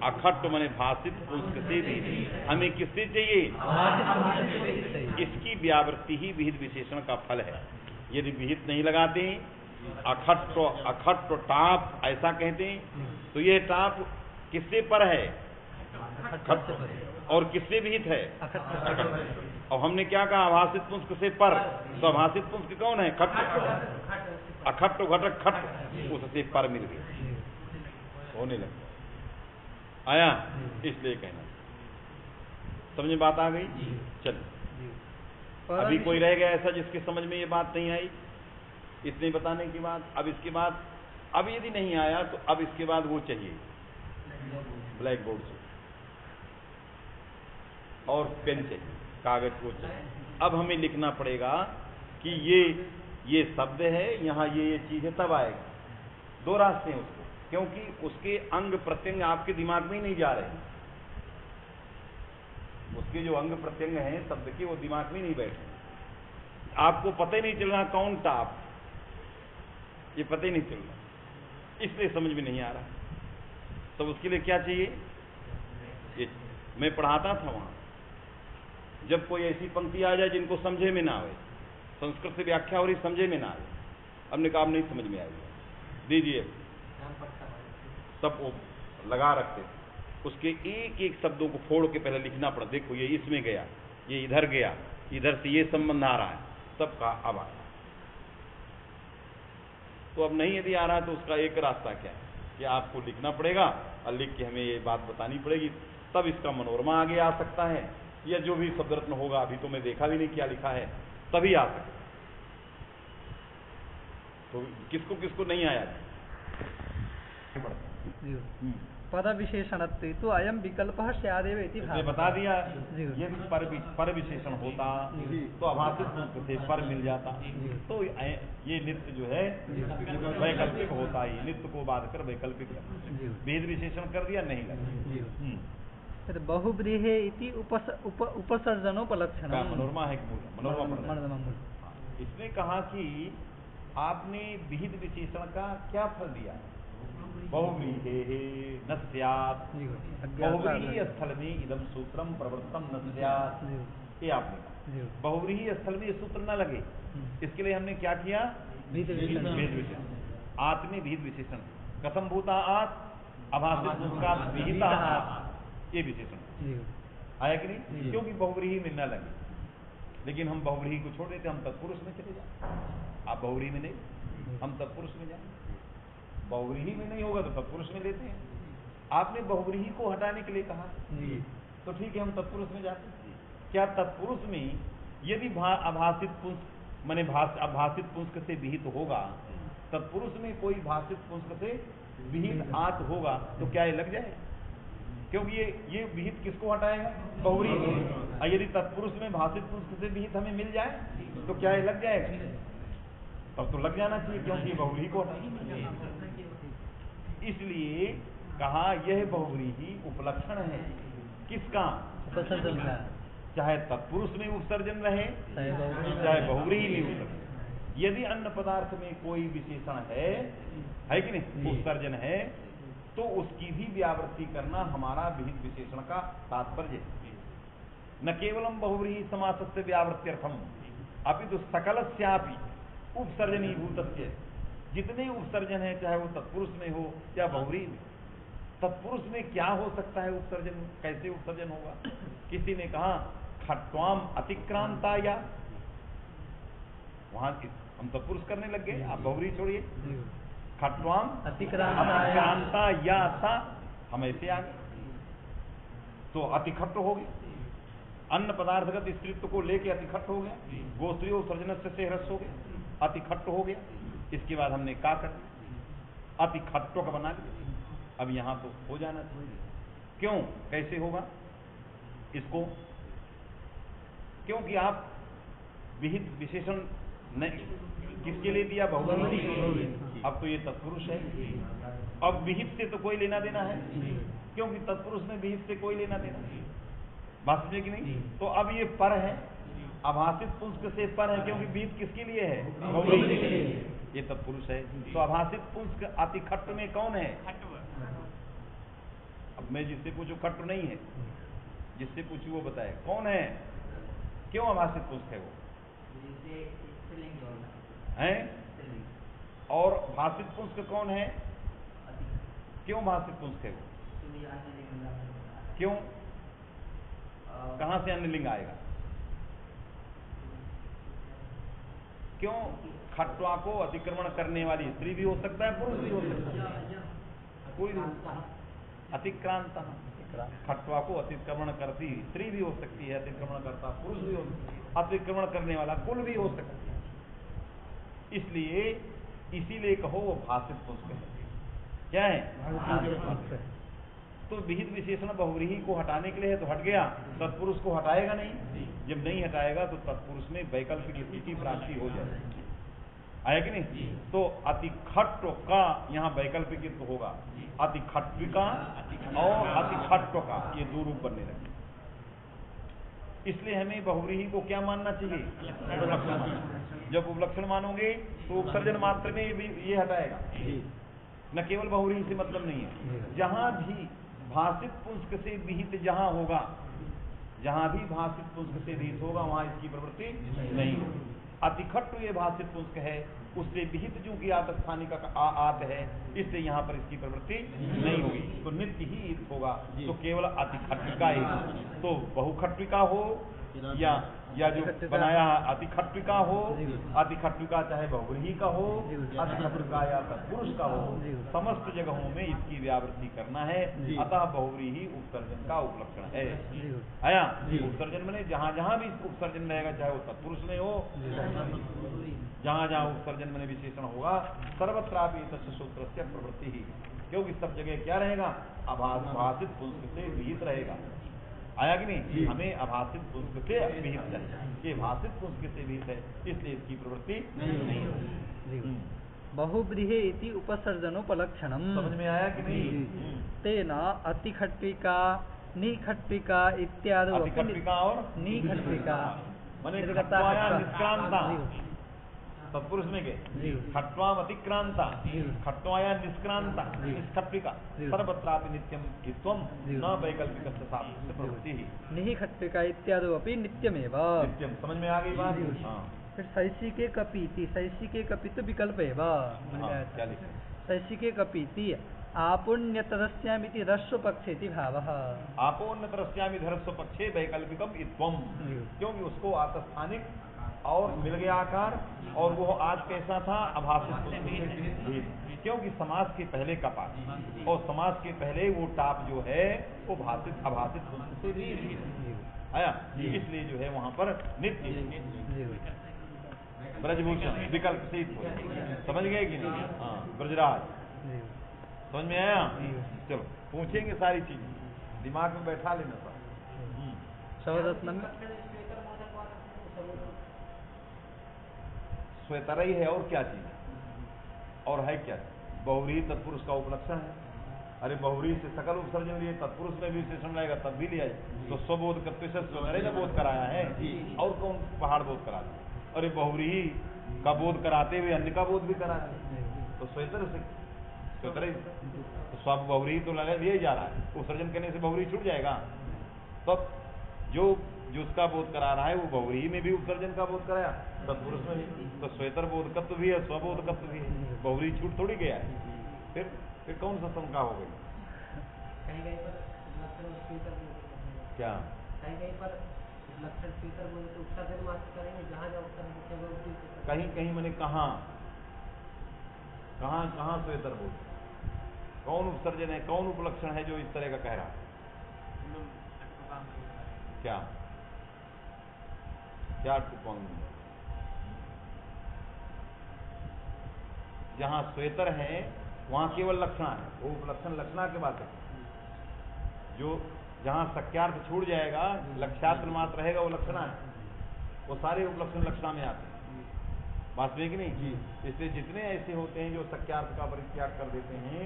अखट्ट माने भाषित पुंस्क से भी। हमें किससे चाहिए? इसकी व्यावृत्ति ही विहित विशेषण का फल है। यदि विहित नहीं लगाते, अखट्ट टाप ऐसा कहते हैं, तो ये टाप किससे पर है? और किससे विहित है? और हमने क्या कहा? अभाषित पुंस्क से पर। तो अभाषित पुंस्क कौन है? खट्ट। अखट्ट घटक खट्ट, उससे पर मिल गया, होने लगता आया, इसलिए कहना। समझ बात आ गई? चलो, अभी कोई रह गया ऐसा जिसके समझ में ये बात नहीं आई? इतने बताने की बात। अब इसके बाद, अब यदि नहीं आया तो अब इसके बाद वो चाहिए ब्लैक बोर्ड से, और पेन चाहिए, कागज को चाहिए। अब हमें लिखना पड़ेगा कि ये शब्द है, यहाँ ये चीज है, तब आएगा। दो रास्ते हैं उसको, क्योंकि उसके अंग प्रत्यंग आपके दिमाग में ही नहीं जा रहे हैं। उसके जो अंग प्रत्यंग हैं शब्द के, वो दिमाग में नहीं बैठे। आपको पता ही नहीं चल रहा कौन टाप, ये पता ही नहीं चल रहा, इसलिए समझ में नहीं आ रहा। तो उसके लिए क्या चाहिए? मैं पढ़ाता था वहां, जब कोई ऐसी पंक्ति आ जाए जिनको समझे में ना आए, संस्कृत से व्याख्या हो रही समझे में ना आए, हमने कहा नहीं समझ में आएगी, दीजिए। सब वो लगा रखते थे, उसके एक एक शब्दों को फोड़ के पहले लिखना पड़ा। देखो ये इसमें गया, ये इधर गया, इधर से ये संबंध आ रहा है, तब कहा अब आया। तो अब नहीं यदि आ रहा है तो उसका एक रास्ता क्या है कि आपको लिखना पड़ेगा, और लिख के हमें ये बात बतानी पड़ेगी, तब इसका मनोरमा आगे आ सकता है, या जो भी शब्द रत्न होगा, अभी तो मैं देखा भी नहीं क्या लिखा है, तभी आ सकता। तो किसको किसको नहीं आया? पद विशेषणत्वे तो अयम विकल्प स्यादेव इति बता दिया। ये पर विशेषण होता तो अभाषित पुंस्क से पर मिल जाता। तो ये नित्य जो है वैकल्पिक होता ही, नित्य को बाध कर वैकल्पिक भेद विशेषण कर दिया, नहीं लगा। बहुव्रीहे इति उपसर्जनोपलक्षण मनोरमा है, मनोरमा। इसने कहा कि आपने विहित विशेषण का क्या फल दिया? बहुव्रीहे न स्यात्, बहुव्रीहि स्थल में इदम सूत्रम प्रवृत्तम न स्यात्, ये आपने कहा। बहुव्रीहि स्थल में ये सूत्र न लगे, इसके लिए हमने क्या किया? भेद विशेषण। आत्म में भेद विशेषण, कथम भूता आत्, अभाषित पुंस्कात् विहिता आत्, ये विशेषण आया कि नहीं? क्योंकि बहुव्रीहि में न लगे। लेकिन हम बहुव्रीहि को छोड़ देते, हम तत्पुरुष में चले जाए। आप बहुव्रीहि में नहीं, हम तत्पुरुष में जाए। बहुव्रीहि में नहीं होगा तो तत्पुरुष में लेते हैं। आपने बहुव्रीहि को हटाने के लिए कहा, तो ठीक है, हम तत्पुरुष में जाते हैं। क्या तत्पुरुष में यदि अभाषित पुंस्क माने अभाषित पुंस्क से विहित होगा, तत्पुरुष में कोई भाषित पुंस्क से विहित आत होगा, तो क्या ये लग जाए? क्योंकि ये विहित किसको हटाएगा? बहुव्रीहि। यदि तत्पुरुष में भाषित पुंस्क से विहित हमें मिल जाए तो क्या ये लग जाएगा? तब तो लग जाना चाहिए, क्योंकि बहुव्रीहि को हटाएगा। इसलिए कहा यह बहुव्रीहि उपलक्षण है किसका? उपसर्जन का। चाहे तत्पुरुष में उपसर्जन रहे, चाहे बहुव्रीहि में उपसर्जन। यदि अन्य पदार्थ में कोई विशेषण है कि नहीं, उपसर्जन है, तो उसकी भी व्यावृत्ति करना हमारा विहित विशेषण का तात्पर्य है। न केवलम बहुव्रीहि समासस्य व्यावृत्त्यर्थम अपितु सकलस्यापि उपसर्जनीभूतस्य, जितने उपसर्जन है चाहे वो तत्पुरुष में हो या बहुव्रीहि में। तत्पुरुष में क्या हो सकता है उपसर्जन? कैसे उपसर्जन होगा? किसी ने कहा खट्वाम अतिक्रांता, या वहां हम तत्पुरुष करने लग गए, आप बहुव्रीहि छोड़िए। खट्वाम अतिक्रांता या था, हम ऐसे आ गए तो अतिखट्ट हो गए। अन्न पदार्थगत स्त्रीत्व को लेके अतिखट्ट हो गया, गोस्त्रीय सर्जन से ह्रस्व हो गया, अतिखट्ट हो गया। इसके बाद हमने क्या कर दिया? अतिखट्टों का बना दिया। अब यहां तो हो जाना चाहिए। क्यों? कैसे होगा इसको? क्योंकि आप विहित विशेषण किसके लिए दिया? बहुव्रीहि। अब तो ये तत्पुरुष है, अब विहित से तो कोई लेना देना है, क्योंकि तत्पुरुष में विहित से कोई लेना देना है, बात समझे कि नहीं? तो अब ये पर है, आभासित पुंस्क से पर है, क्योंकि विहित किसके लिए है? बहुव्रीहि के लिए। ये तत्पुरुष है, तो आभासित पुंस्क अति खट्ट में कौन है? अब मैं जिससे पूछूं खट्ट नहीं है, जिससे पूछूं वो बताए कौन है, क्यों आभासित पुंस्क है वो है? और भाषित पुंस्क कौन है? क्यों भाषित पुंस्क है वो? क्यों? कहां से अन्य लिंग आएगा? क्यों? खट्वा को अतिक्रमण करने वाली स्त्री भी हो सकता है, पुरुष भी हो सकता है, कोई अतिक्रांत। खट्वा को अतिक्रमण करती स्त्री भी हो सकती है, अतिक्रमण करता पुरुष भी हो सकता है, अतिक्रमण करने वाला कुल भी हो सकता है। इसलिए इसीलिए कहो वो भाषित पुंस्क है। क्या है? तो विहित विशेषण बहुव्रीहि को हटाने के लिए है, तो हट गया, तत्पुरुष को हटाएगा नहीं। जब नहीं हटाएगा तो तत्पुरुष में वैकल्पिक स्थिति की प्राप्ति हो जाएगी, आया कि नहीं? तो अति खट्ट का यहाँ वैकल्पिक होगा, अति खट्विका और अति खट्ट का, ये दो रूप बनने लगे। इसलिए हमें बहुव्रीहि को क्या मानना चाहिए? उपलक्षण। जब उपलक्षण मानोगे तो उपसर्जन मात्र में ये हटाएगा, न केवल बहुव्रीहि से मतलब नहीं है। जहां भी भाषित पुंस्क से विहित जहां होगा, जहां भी भाषित पुंस्क से विहित होगा वहां इसकी प्रवृत्ति नहीं होगी। अतिखट्ट ये भाषित पुंस्क है, उससे विहित चूंकि आतस्थानिक आत है, इसलिए यहाँ पर इसकी प्रवृत्ति नहीं होगी, तो नित्य ही इत होगा। तो केवल अतिखट्विका ही, तो बहुखट्विका हो या जो बनाया अतिखट्विका हो, अतिखट्विका चाहे बहुव्रीहि का हो, अतिखट्विका या तत्पुरुष का हो, समस्त जगहों में इसकी व्यावृत्ति करना है। अतः बहुव्रीहि उपसर्जन का उपलक्षण है। आया? उपसर्जन में जहां जहां भी उपसर्जन रहेगा, चाहे वो तत्पुरुष में हो, जहां जहां उपसर्जन में विशेषण होगा, सर्वत्रापि तस्य सूत्रस्य प्रवृत्ति ही, क्योंकि सब जगह क्या रहेगा? आभासित पुंस्क से विहित रहेगा। आया कि नहीं? हमें आभासित पुंस्क से विहित है, ये भाषित पुंस्क से विहित है, इसलिए इसकी प्रवृत्ति नहीं होगी। बहुव्रीहि इति उपसर्जनोपलक्षणम। समझ में आया कि नहीं? तेना अतिखट्विका, निखट्विका इत्यादि। अतिखट्विका और निखट्विका माने खट्वाया निष्क्रांता, तत्पुरुष में गए, खट्वाम अतिक्रांता, खट्वाया निष्क्रांता, निष्खट्विका, सर्वत्रापि नित्यम कित्वम न वैकल्पिक प्रवृत्ति ही। निखट्विका इत्यादि अपि नित्यमेव। नित्यम, समझ में आ गई बात? फिर शैषिके कपीति, शैषिके कपि तो विकल्प है वा? शैषिके कपीति आपुण्यतरस्यामिति ह्रस्व पक्षेति भावः। आपोन्नतरस्यामि ह्रस्व पक्षे वैकल्पिकम इत्वम, क्योंकि उसको आतस्थानिक और मिल गया आकार, और वो आज कैसा था? आभासित, क्योंकि समास के पहले का पाठ और समास के पहले वो टाप जो है वो भाषित आभासित से भी आया, इसलिए जो है वहां पर नित्य ब्रजभूषण विकल्प से समझ गए कि नहीं? हाँ, ब्रजराज समझ में आया? चलो पूछेंगे सारी चीज, दिमाग में बैठा लेना सर। स्वेतर ही है, और क्या चीज और है? क्या बहुव्रीहि तत्पुरुष का उपलक्षण है। अरे बहुव्रीहि से सकल उपसर्जन लिए, तत्पुरुष में भी विशेषण रहेगा तब भी लिया, तो स्वबोध करते से स्वेतर का बोध कराया है, और कौन पहाड़ बोध करा दिया? अरे बहुव्रीहि का बोध कराते हुए अन्य का बोध भी कराते, तो स्वेतर से स्वेतर तो सब बहुव्रीहि तो लगा लिया जा रहा है, उपसर्जन करने से बहुव्रीहि छूट जाएगा। तब जो उसका बोध करा रहा है वो बहुव्रीहि में भी उपसर्जन का बोध कराया, तत्पुरुष में भी, तो स्वेतर बोधकत्व भी है, स्वबोधकत्व भी है, बहुव्रीहि छूट थोड़ी गया है। फिर कौन सा शंका हो गई? क्या कहीं कहीं मैंने कहा स्वेतर बोध, कौन उपसर्जन है, कौन उपलक्षण है जो इस तरह का कह रहा है? क्या कौन? जहां स्वेतर है वहां केवल लक्षणा है, वो उपलक्षण लक्षणा के बात है। जो जहां सख्यार्थ छूट जाएगा, लक्ष्यार्थ मात्र रहेगा, वो लक्षणा है। वो सारे उपलक्षण लक्षणा में आते हैं। वास्तविक नहीं, इसलिए जितने ऐसे होते हैं जो सख्यार्थ का परित्याग कर देते हैं,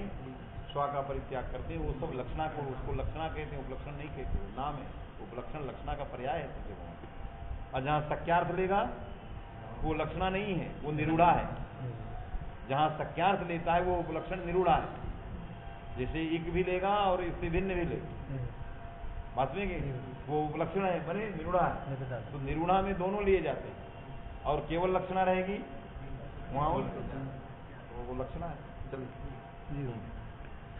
स्व का परित्याग करते हैं, वो सब लक्षणा को, उसको लक्षणा कहते हैं, उपलक्षण नहीं कहते, नाम है। उपलक्षण लक्षणा का पर्याय है सब जगह। और जहाँ सख्यार्थ लेगा वो लक्षणा नहीं है, वो निरूढ़ा है। जहाँ सख्यार्थ लेता है वो उपलक्षण निरूढ़ा है। जैसे एक भी लेगा और इससे भिन्न भी लेगा, वास्तविक वो उपलक्षण है, बने निरूढ़ा है। तो निरूढ़ा में दोनों लिए जाते हैं, और केवल लक्षणा रहेगी वहाँ वो लक्षणा है। चलिए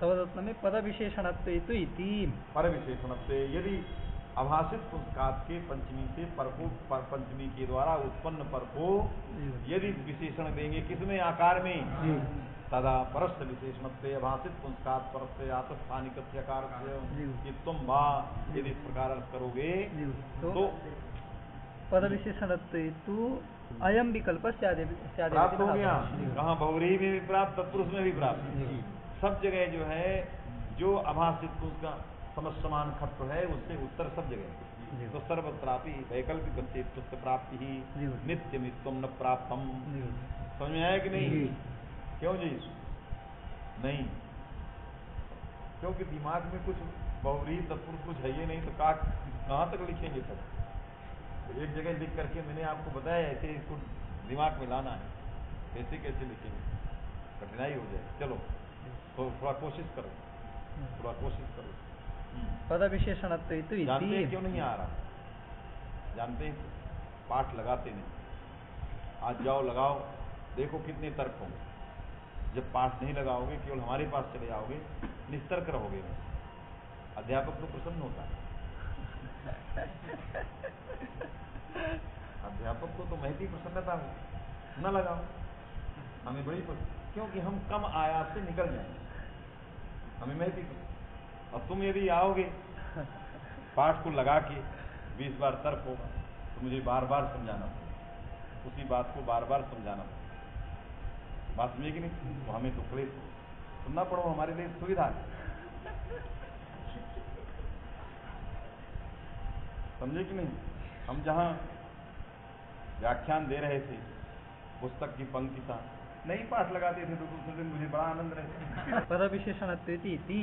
सवदत्त में पद विशेषणत्व पर विशेषणत्व, यदि अभाषित पुस्तकात के पंचमी से पर को पंचमी के द्वारा उत्पन्न पर को यदि विशेषण देंगे किसमें, आकार में, तदा परस्थ विशेषणत्व अभाषित पुंस्कात परस्थ आतस्थानिक कि तुम बा, यदि इस प्रकार अर्थ करोगे तो पद विशेषणत्व अयम विकल्प प्राप्त हो गया। कहाँ बहुव्रीहि में भी प्राप्त, तत्पुरुष में भी प्राप्त। सब जगह जो है जो अभाषित पुंस का समसमान खत्व है उससे उत्तर सब जगह। तो सर्वत्रापि वैकल्पिक अस्तित्व प्राप्ति ही नित्य मित्वम न प्राप्तम। समझ में आया कि नहीं? क्यों जी? नहीं, क्योंकि दिमाग में कुछ बहुव्रीहि तत्पुरुष कुछ है ही नहीं, तो कहाँ तक लिखेंगे सब? एक जगह लिख करके मैंने आपको बताया ऐसे इसको दिमाग में लाना है, कैसे कैसे लिखेंगे, कठिनाई हो जाए। चलो तो थोड़ा कोशिश करो, थोड़ा कोशिश करो। पद विशेषणत्व जानते हैं क्यों नहीं आ रहा? जानते हैं, पाठ लगाते नहीं। आज जाओ लगाओ, देखो कितने तर्क होंगे। जब पाठ नहीं लगाओगे, केवल हमारे पास चले आओगे, निस्तर्क रहोगे। अध्यापक तो प्रसन्न होता है। अध्यापक को तो महती प्रसन्नता हो, न लगाओ, हमें बड़ी क्योंकि हम कम आयात से निकल जाएंगे, हमें महती। अब तुम यदि आओगे पाठ को लगा के 20 बार तर्क होगा तो मुझे बार बार समझाना पड़ेगा, उसी बात को बार बार समझाना पड़ेगा। बात समझे कि नहीं? तो हमें तो क्लेश सुनना पड़ो, हमारे लिए सुविधा है। समझे कि नहीं? हम जहाँ व्याख्यान दे रहे थे, पुस्तक की पंक्ति था, नहीं पाठ लगाते थे तो दूसरे दिन मुझे बड़ा आनंद रहता। पद विशेषणत्वेति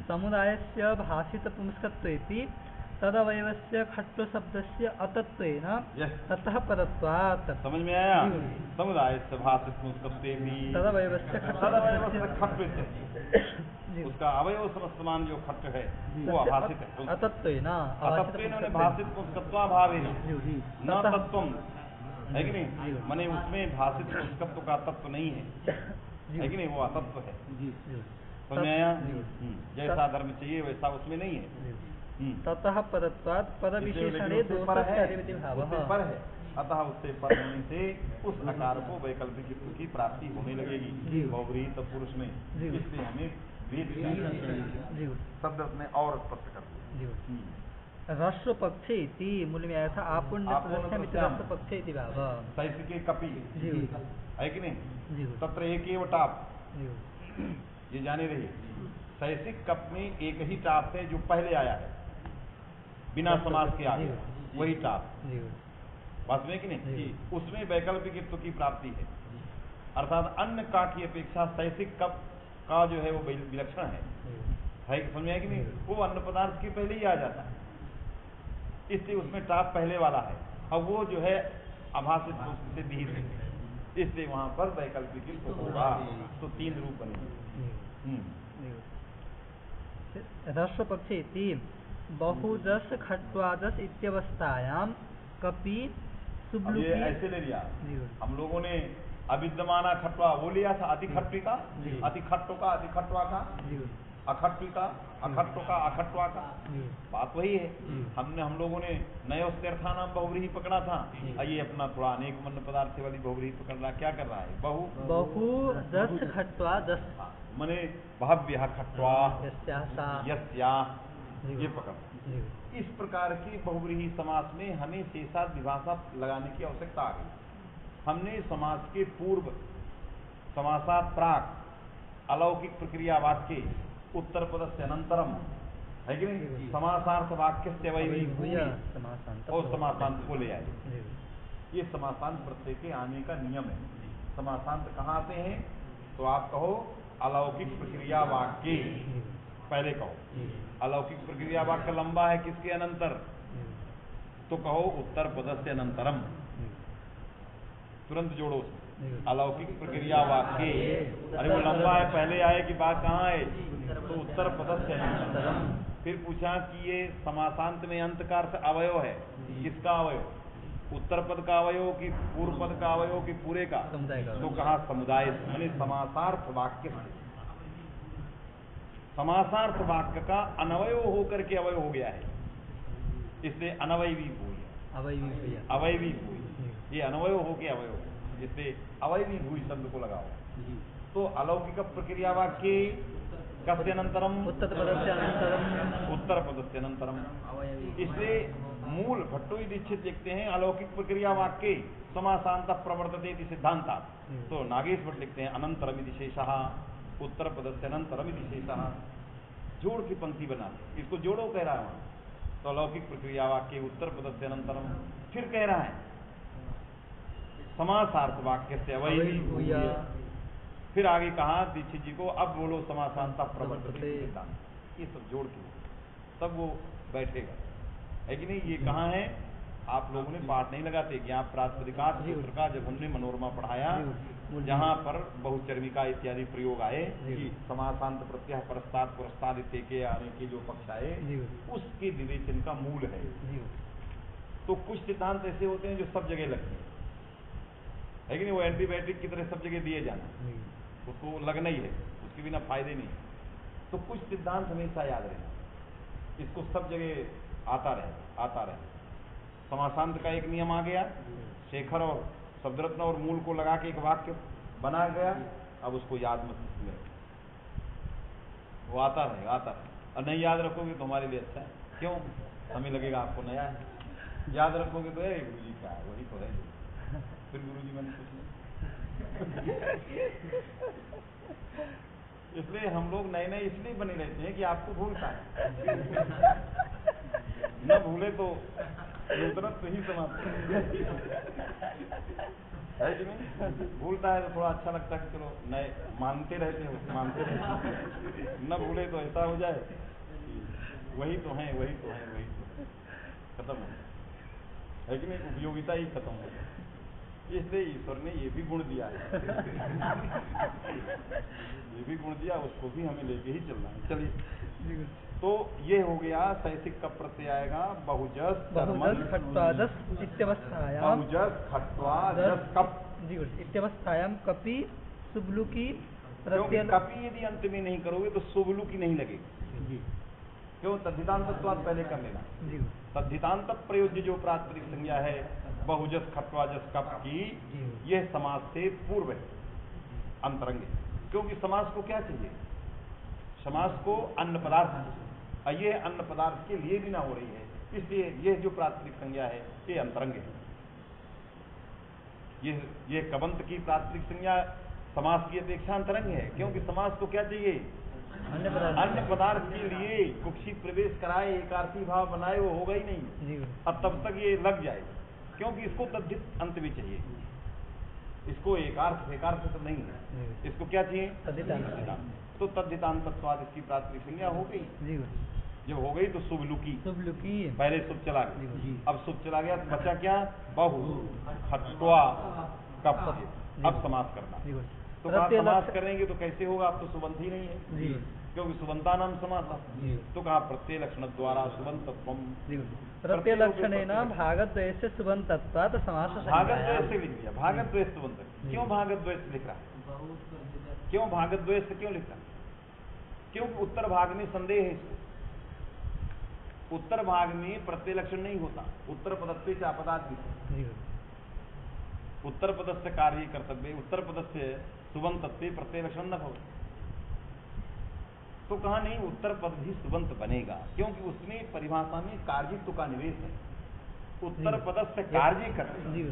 समुदायस्य भाषित पुंस्कत्वेति तदवयवस्य खट्व शब्दस्य अतत्वेन ततः परत्वात्। समझ में आया? समुदायस्य भाषित पुंस्कत्वेति तदवयवस्य खट्व, उसका अवयव समस्तमान जो खट्ट है वो अभाषित है। अतत्वेन भाषित पुंस्कत्वाभावे न तत्वम, है कि नहीं? माने उसमें भाषित पुंस्कत्व का तत्व नहीं है कि नहीं? वो अतत्व है। समझ में आया? जैसा धर्म चाहिए वैसा उसमें नहीं है। ततः परत्वात् पद विशेषणे दोषस्य पर है, अतः उससे पर होने से उस आकार को वैकल्पिक की प्राप्ति होने लगेगी बहुव्रीहि तत्पुरुष में। इसलिए हमें शब्द में और स्पष्ट कर दिया। राष्ट्र पक्षे इति मूल में आया था आपुण्य राष्ट्र पक्षे इति भाव। सैसिके कपि है कि नहीं? तत्र एक एव टाप, ये जाने रहिए। सैसिक कप में एक ही टाप है जो पहले आया है बिना समास के आगे, वही टाप। बात में कि नहीं? उसमें वैकल्पिक की प्राप्ति है, अर्थात अन्य का की अपेक्षा सैसिक कप का जो है वो विलक्षण है। समझ में आया कि नहीं? वो अन्न पदार्थ के पहले ही आ जाता है, इसलिए उसमें टाप पहले वाला है। अब वो जो है अभाषित से विहित है, इसलिए वहां पर वैकल्पिक होगा। तो 3 रूप बनेंगे। राष्ट्र पक्षे इति बहुजस खट्वादस इत्यवस्थायां कपि सुब्लुकी। ऐसे ले लिया हम लोगों ने, अविद्यमाना खट्वा वो लिया था, अति खट्वी का, अति खट्टो का, अति खट्वा का, अखट्वी का, अखट्टो का, अखट्वा का। बात वही है। हम लोगों ने नयोस्त्यर्था नाम बहुव्रीहि पकड़ा था, ये अपना थोड़ा अनेक मन पदार्थ वाली बहुव्रीहि पकड़ रहा। क्या कर रहा है? बहु दस खट्वा दस, मने भव्य खट्वा यस्या, ये पकड़। इस प्रकार की बहुव्रीहि समास में हमें शेषाद विभाषा लगाने की आवश्यकता आ गई। हमने समास के पूर्व समासात प्राक अलौकिक प्रक्रिया वाक्य उत्तर पद से अनंतरम, है कि नहीं? समासार्थ वाक्य से वही और समासांत को ले आए। ये समासांत प्रत्यय के आने का नियम है। समासांत कहाँ आते हैं? तो आप कहो अलौकिक प्रक्रिया वाक्य, पहले कहो अलौकिक प्रक्रिया वाक्य लंबा है किसके अनंतर, तो कहो उत्तर पदस्य अनंतरम, तुरंत जोड़ो अलौकिक प्रक्रिया वाक्य। अरे वो लंबा है, पहले आए कि बात कहाँ है, तो उत्तर पदस्य अनंतरम। फिर पूछा कि ये समासांत में अंत का अर्थ अवयव है, किसका अवयव, उत्तर पद का अवयव कि पूर्व पद का अवयव कि पूरे का, तो कहा समुदाय, माने समासार्थ वाक्य। समासार्थ वाक्य का अनवयव होकर के अवयव हो गया है, इसलिए अनवयवी भूय, अवयवी भूय, ये अनवयव हो गया अवयव, जिससे अवयवी भूय शब्द को लगाओ। तो अलौकिक प्रक्रिया वाक्य कस्य अनंतरम, उत्तर पदस्य अनंतरम, उत्तर पदस्य अनंतरम। इसलिए मूल भट्टोई दीक्षित लिखते हैं अलौकिक प्रक्रिया वाक्य समासांत प्रवर्तते सिद्धांता, तो नागेश भट्ट लिखते हैं अनंतरम इति शेषः, उत्तर पदस्य अनंतरम इति शेषः। जोड़ की पंक्ति बना, इसको जोड़ो कह रहा है, तो अलौकिक प्रक्रिया वाक्य उत्तर पदस्य अनंतरम। फिर कह रहा है समासार्थ वाक्य से अवयवी भूय। फिर आगे कहा दीक्षित जी को, अब बोलो समासांत प्रवर्तते सिद्धांत, ये सब जोड़ के तब वो बैठेगा, है कि नहीं। ये कहाँ है, आप लोगों ने पाठ नहीं लगाते, ज्ञान प्रातिपदिकात सूत्र का जब हमने मनोरमा पढ़ाया, जहाँ पर बहुचर्मिका इत्यादि प्रयोग आए कि समासांत प्रत्यय परस्ताद पुरस्ताद इत्यादि के आने के जो पक्ष आए, उसके विवेचन का मूल है। तो कुछ सिद्धांत ऐसे होते हैं जो सब जगह लगते हैं, है कि नहीं, वो एंटीबायोटिक की तरह सब जगह दिए जाना, उसको लगना ही है, उसके बिना फायदे नहीं। तो कुछ सिद्धांत हमेशा याद रहे, इसको सब जगह आता रहे। समासांत का एक नियम आ गया, शेखर और शब्दरत्न और मूल को लगा के एक वाक्य बना गया, अब उसको याद मत रखो, वो आता रहे, और नहीं याद रखोगे तो हमारे लिए अच्छा है, क्यों, हमें लगेगा आपको नया है, याद रखोगे तो गुरु जी का है, वही तो है, फिर गुरु जी मैंने कुछ नहीं। इसलिए हम लोग नए नए इसलिए बने रहते हैं कि आपको भूलता है, न भूले तो नूतनत्व ही समाप्त है कि नहीं। भूलता है तो थोड़ा अच्छा लगता है कि चलो नए मानते रहते हैं, मानते रहते हैं, न भूले तो ऐसा हो जाए वही तो है, खत्म है कि नहीं, उपयोगिता ही खत्म हो जाए। इसलिए ईश्वर ने ये भी गुण दिया है, ये भी गुण दिया, उसको भी हमें लेके ही चलना है। चलिए, तो ये हो गया सैसिक का प्रत्यय आएगा बहुजस खट्वादस इत्यवस्थायां, बहुजस खट्वादस कप इत्यवस्थायां कपि सुबलुकी प्रत्यय। कपि यदि अंत में नहीं करोगे तो सुबलुकी नहीं लगेगी, क्यों, तद्धितांतत्वात् पहले कर लेना। तद्धितांत प्रयोज्य जो प्रातिपदिक संज्ञा है बहुजस खट्वाजस कप की, यह समास से पूर्व है, अंतरंग, क्योंकि समास को क्या चाहिए, समास को अन्न पदार्थ, ये अन्न पदार्थ के लिए भी ना हो रही है, इसलिए यह जो प्रातिपदिक संज्ञा है ये अंतरंग है। ये कबंत की प्रातिपदिक संज्ञा समास की अपेक्षा अंतरंग है, क्योंकि समास को क्या चाहिए, अन्न पदार्थ के लिए कुक्षित प्रवेश कराए, एकार्थी भाव बनाए, वो होगा ही नहीं, अब तब तक ये लग जाए, क्योंकि इसको तद्धित अंत भी चाहिए, इसको एकार्थ तो नहीं है, इसको क्या चाहिए, तद्धितांत। तो तद्धितांतत्वाद इसकी प्रातिपदिक संज्ञा हो गई, जब हो गई तो शुभलुकी, पहले शुभ चला गया, अब शुभ चला गया तो बचा क्या, बहु खट्वा कप, अब समास करना। तो कहा समास करेंगे तो कैसे होगा, अब तो सुबंत ही नहीं है, क्योंकि सुबंता नाम समास, तो कहा प्रत्यय लक्षण द्वारा सुबंतत्वम, प्रत्यय लक्षण भागद्वय से सुबंतत्वात् समास, भागद्वय से लिख दिया, भागद्वय सुबंत। क्यों भागद्वय से लिख रहा है, क्यों भागद्वय से क्यों लिख रहा है, क्योंकि उत्तर भाग में संदेह है इसको, उत्तर भाग में प्रत्यय लक्षण नहीं होता, उत्तर पदस्य से अपदार्थ, उत्तर पदस्य कार्य कर्तव्य, उत्तर पदस्य सुबंतत्व प्रत्यय लक्षण न हो, तो कहा नहीं, उत्तर पद भी सुबंत बनेगा, क्योंकि उसमें परिभाषा में कार्यत्व का निवेश है, उत्तर पदस्य कार्य करते,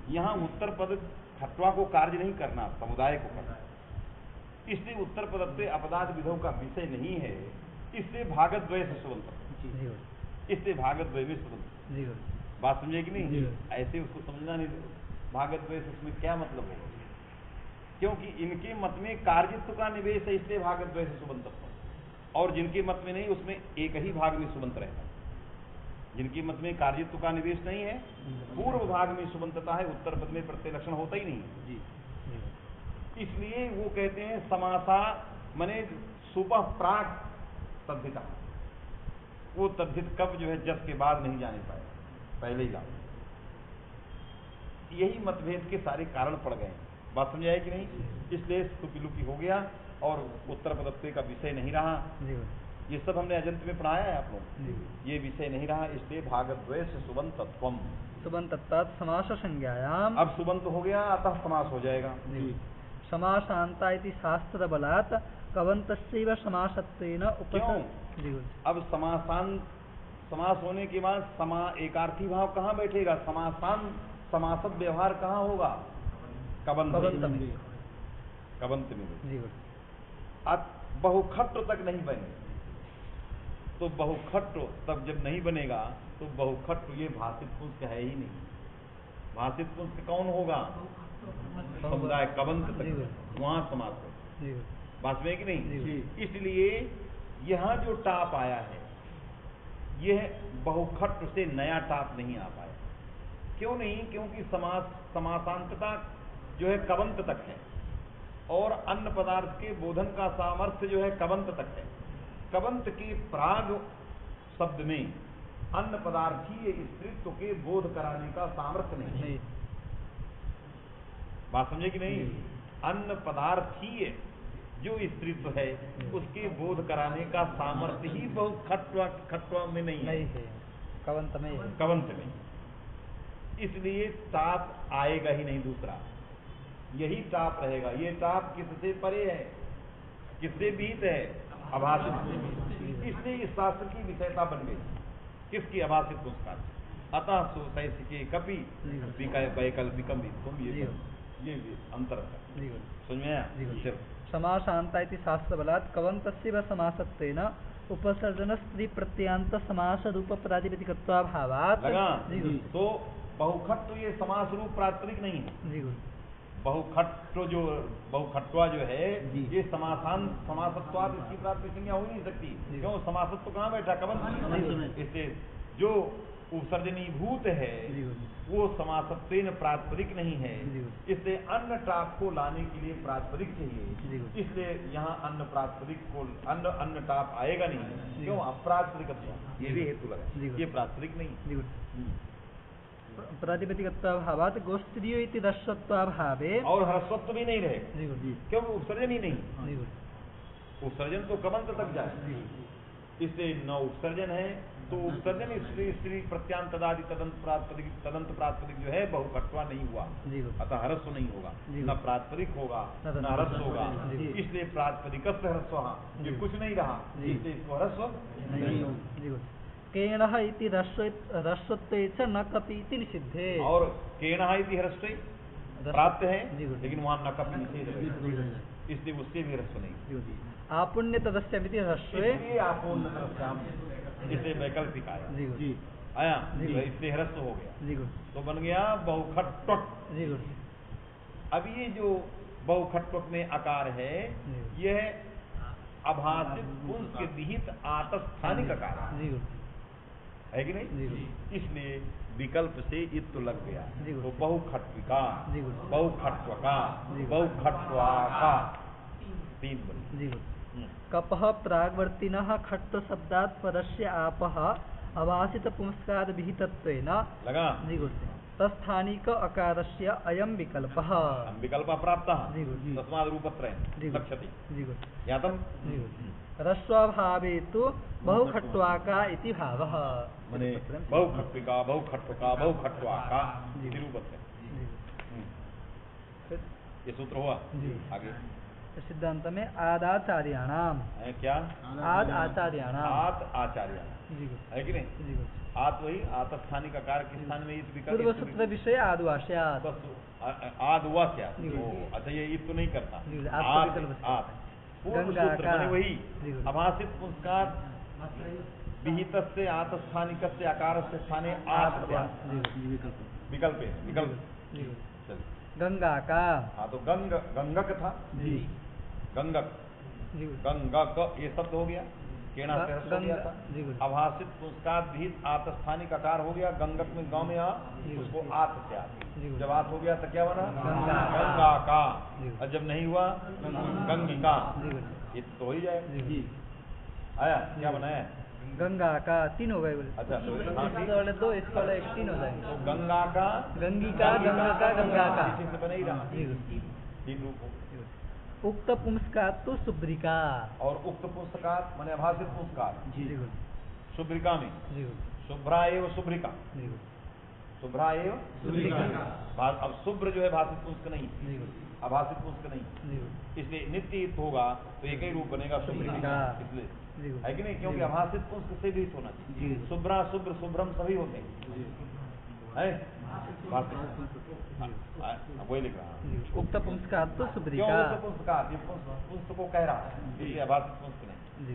यहाँ उत्तर पद खट्वा को कार्य नहीं करना, समुदाय को करना, इसलिए उत्तर पदस्य अपदार्थ विधौ का विषय नहीं है, इसलिए भागद्वय से सुबंत, इसलिए भागद्वय में सुबंत। बात समझे कि नहीं? ऐसे उसको समझना नहीं, भागवत द्वेष उसमें क्या मतलब होगा, क्योंकि इनके मत में कार्यत्व का निवेश है, इसलिए भागवत द्वेष सुबंतत्व, और जिनके मत में नहीं उसमें एक ही भाग में सुबंत रहता है। जिनके मत में कार्यत्व का निवेश नहीं है, पूर्व भाग में सुबंतता है, उत्तर पद में प्रत्यय लक्षण होता ही नहीं है। इसलिए वो कहते हैं समासा मने सुबह प्राक तद्धिता, वो तद्धित कब जो है जस के बाद नहीं जाने पाए, पहले ही जाओ। यही मतभेद के सारे कारण पड़ गए हैं, बात समझ आए कि नहीं? इसलिए स्तुपिलुकी हो गया और उत्तर पदत्व का विषय नहीं रहा। ये सब हमने अजंत में पढ़ाया है आप लोग, ये विषय नहीं रहा, इसलिए भागद्वय से सुबंतत्वम, सुबंतत्वात् समास संज्ञायाम, अब सुबंत हो गया अतः समास हो जाएगा। समासांता इति शास्त्र बलात् कवन्तस्यैव समासत्वेन अब समास होने के बाद एकार्थी भाव कहाँ बैठेगा? समासद व्यवहार कहाँ होगा? कबंत में। अब बहुखट्ट तक नहीं बने, तो बहुखट्ट तब जब नहीं बनेगा तो बहुखट्ट ये भाषित पुंस है ही नहीं। भाषित पुंस कौन होगा? समुदाय कबंत तक, वहां समास हो, बात में कि नहीं? इसलिए यहाँ जो टाप आया है यह बहुखट्ट से नया टाप नहीं आ पाया। क्यों नहीं? क्योंकि समासांतता जो है कबंत तक है, और अन्य पदार्थ के बोधन का सामर्थ्य जो है कबंत तक है। कबंत के प्राग शब्द में अन्य पदार्थीय स्त्रीत्व के बोध कराने का सामर्थ्य नहीं। बात समझे कि नहीं? अन्य पदार्थीय जो स्त्रीत्व है उसके बोध कराने का सामर्थ्य ही बहुखट्व में नहीं है, कवंत में। इसलिए ताप आएगा ही नहीं दूसरा, यही ताप रहेगा। ये ताप किससे परे है, किससे बीत है? अभाषित। इसलिए इस शास्त्र की विषयता बन गई, किसकी? अभाषित पुरस्कार। अतः सोसाइटी कपि वैकल्पिकम, ये अंतर है, समझ में आया? समासांता इति शास्त्र बलात् कवन्तस्यैव समासत्वेन उपसर्जन स्त्री प्रत्यांत समास रूप प्रातिपदिकत्वाभावात्। तो बहुखट्ट तो ये समास रूप प्रातिपदिक नहीं है। बहुखट्ट बहुखट्वा जो है ये समासत्वाद, इसकी प्रातिपदिक संज्ञा हो नहीं सकती। क्यों? समासत्व कहाँ बैठा? कबंत। इससे जो उपसर्जनीभूत है वो समासत्वेन प्रातिपदिक नहीं है, इसलिए अन्य टाप को लाने के लिए प्रातिपदिक चाहिए। इसलिए यहाँ अन्य प्रातिपदिक को अन्य टाप आएगा नहीं। क्यों? अप्रातिपदिक, ये भी हेतु लगा, ये प्रातिपदिक नहीं। प्रातिपदिकत्वाभावात् गोस्त्रीयो इति ह्रस्वत्वाभावे, और ह्रस्वत्व भी नहीं रहेगा, क्यों? उपसर्जन ही नहीं। उपसर्जन तो कबंत तक जाए, इससे न उपसर्जन है, तो उपसर्जन स्त्री प्रत्यांत तदादि तदंत प्रातिपदिक जो है बहुखट्वा नहीं हुआ, अतः ह्रस्व नहीं होगा, न प्रातिपदिक होगा न ह्रस्व होगा। इसलिए प्रातिपदिक ह्रस्व, ये कुछ नहीं रहा, इसलिए इसको ह्रस्व नहीं। केणः इति ह्रस्वत्वे च न कपि इति निषिद्धे, और केणः इति ह्रस्व प्राप्त है, लेकिन वहां न कपि निषेध है, इसलिए उससे भी ह्रस्व नहीं। आपुण्य तदस्यामिति ह्रस्वे, आपुण्य तदस्याम, इसलिए वैकल्पिक आया, इसलिए ह्रस्व हो गया, तो बन गया बहुखट्ट। अब ये जो बहुखट्ट में आकार है यह अभाषित पुंस के विहित आतस्थानिक आकार है कि नहीं? इसलिए विकल्प से इत्व लग गया, तो बहुखट्विका, बहुखट्वका, बहुखट्वाका, तीन बने। कपः प्राग्वर्तिनः खट्ट शब्दात् परस्य आपः अभाषित पुंस्कार विहितत्वेन लगा तस्थानिक अकारस्य अयं विकल्पः, विकल्पः प्राप्तः, तस्माद् रूपत्रयं लक्ष्यते। ज्ञातम्? ह्रस्वाभावे तु बहुखट्वाका इति भावः, माने बहुखट्विका, बहुखट्वका, बहुखट्वाका इति रूपत्रयम्। ये सूत्र हुआ। आगे सिद्धांत में आदाचार्याणाम, क्या? आद आचार्याणाम, है कि नहीं? आत वही आतस्थानिक आकार के स्थान में इस विकल्प पूर्व सूत्र विषय आदुवास्यात्, आदुवास्यात्। अच्छा, ये इत तो नहीं करता, आत पूर्व सूत्र बने वही अभाषित पुंस्कार विहितस्य आतस्थानिकस्य आकारस्य स्थाने आत विकल्प चलिए। गंगा का। हाँ तो गंगक था जी। गंगक जी गंगक ये शब्द हो गया, केना से हो गया था। जी अभाषित पुंस्कार विहित आतस्थानिक आकार हो गया, गंगक में गांव में उसको आत से आ। जब आत हो गया तो क्या बना गंगा का, और जब नहीं हुआ गंगिका, ये तो हो ही जाएगा। आया क्या बनाया गंगा का, तीन हो गए। अच्छा तो इसके वाले दो, इसके वाले एक, तीन हो जाएंगे। तो गंगा का गंगिका, गंगा का, गंगा का, इसी से बना ही रहा तीन रूप हो। उक्त पुंस्कार तो शुभ्रिका, और उक्त पुंस्कार माने अभाषित पुंस्कार जी शुभ्रिका में जी शुभ्रा एवं शुभ्रिका, जी शुभ्रा एवं शुभ्रिका। अब शुभ्र जो है भाषित पुंस्क नहीं, जी अभाषित पुंस्क नहीं, जी इसलिए नित्य इत होगा तो एक ही रूप बनेगा शुभ्रिका, इसलिए जी है कि नहीं, क्योंकि अभाषित पुंस्क से भी होना चाहिए। शुभ्रा शुभ्र शुभ्रम सभी होते हैं, है वही लिख रहा है। उक्त पुंस्कार तो क्यों शुभ्रिका, उक्त पुंस्कार, ये पुंस्क को कह रहा है, इसलिए अभाषित पुंस्क नहीं, जी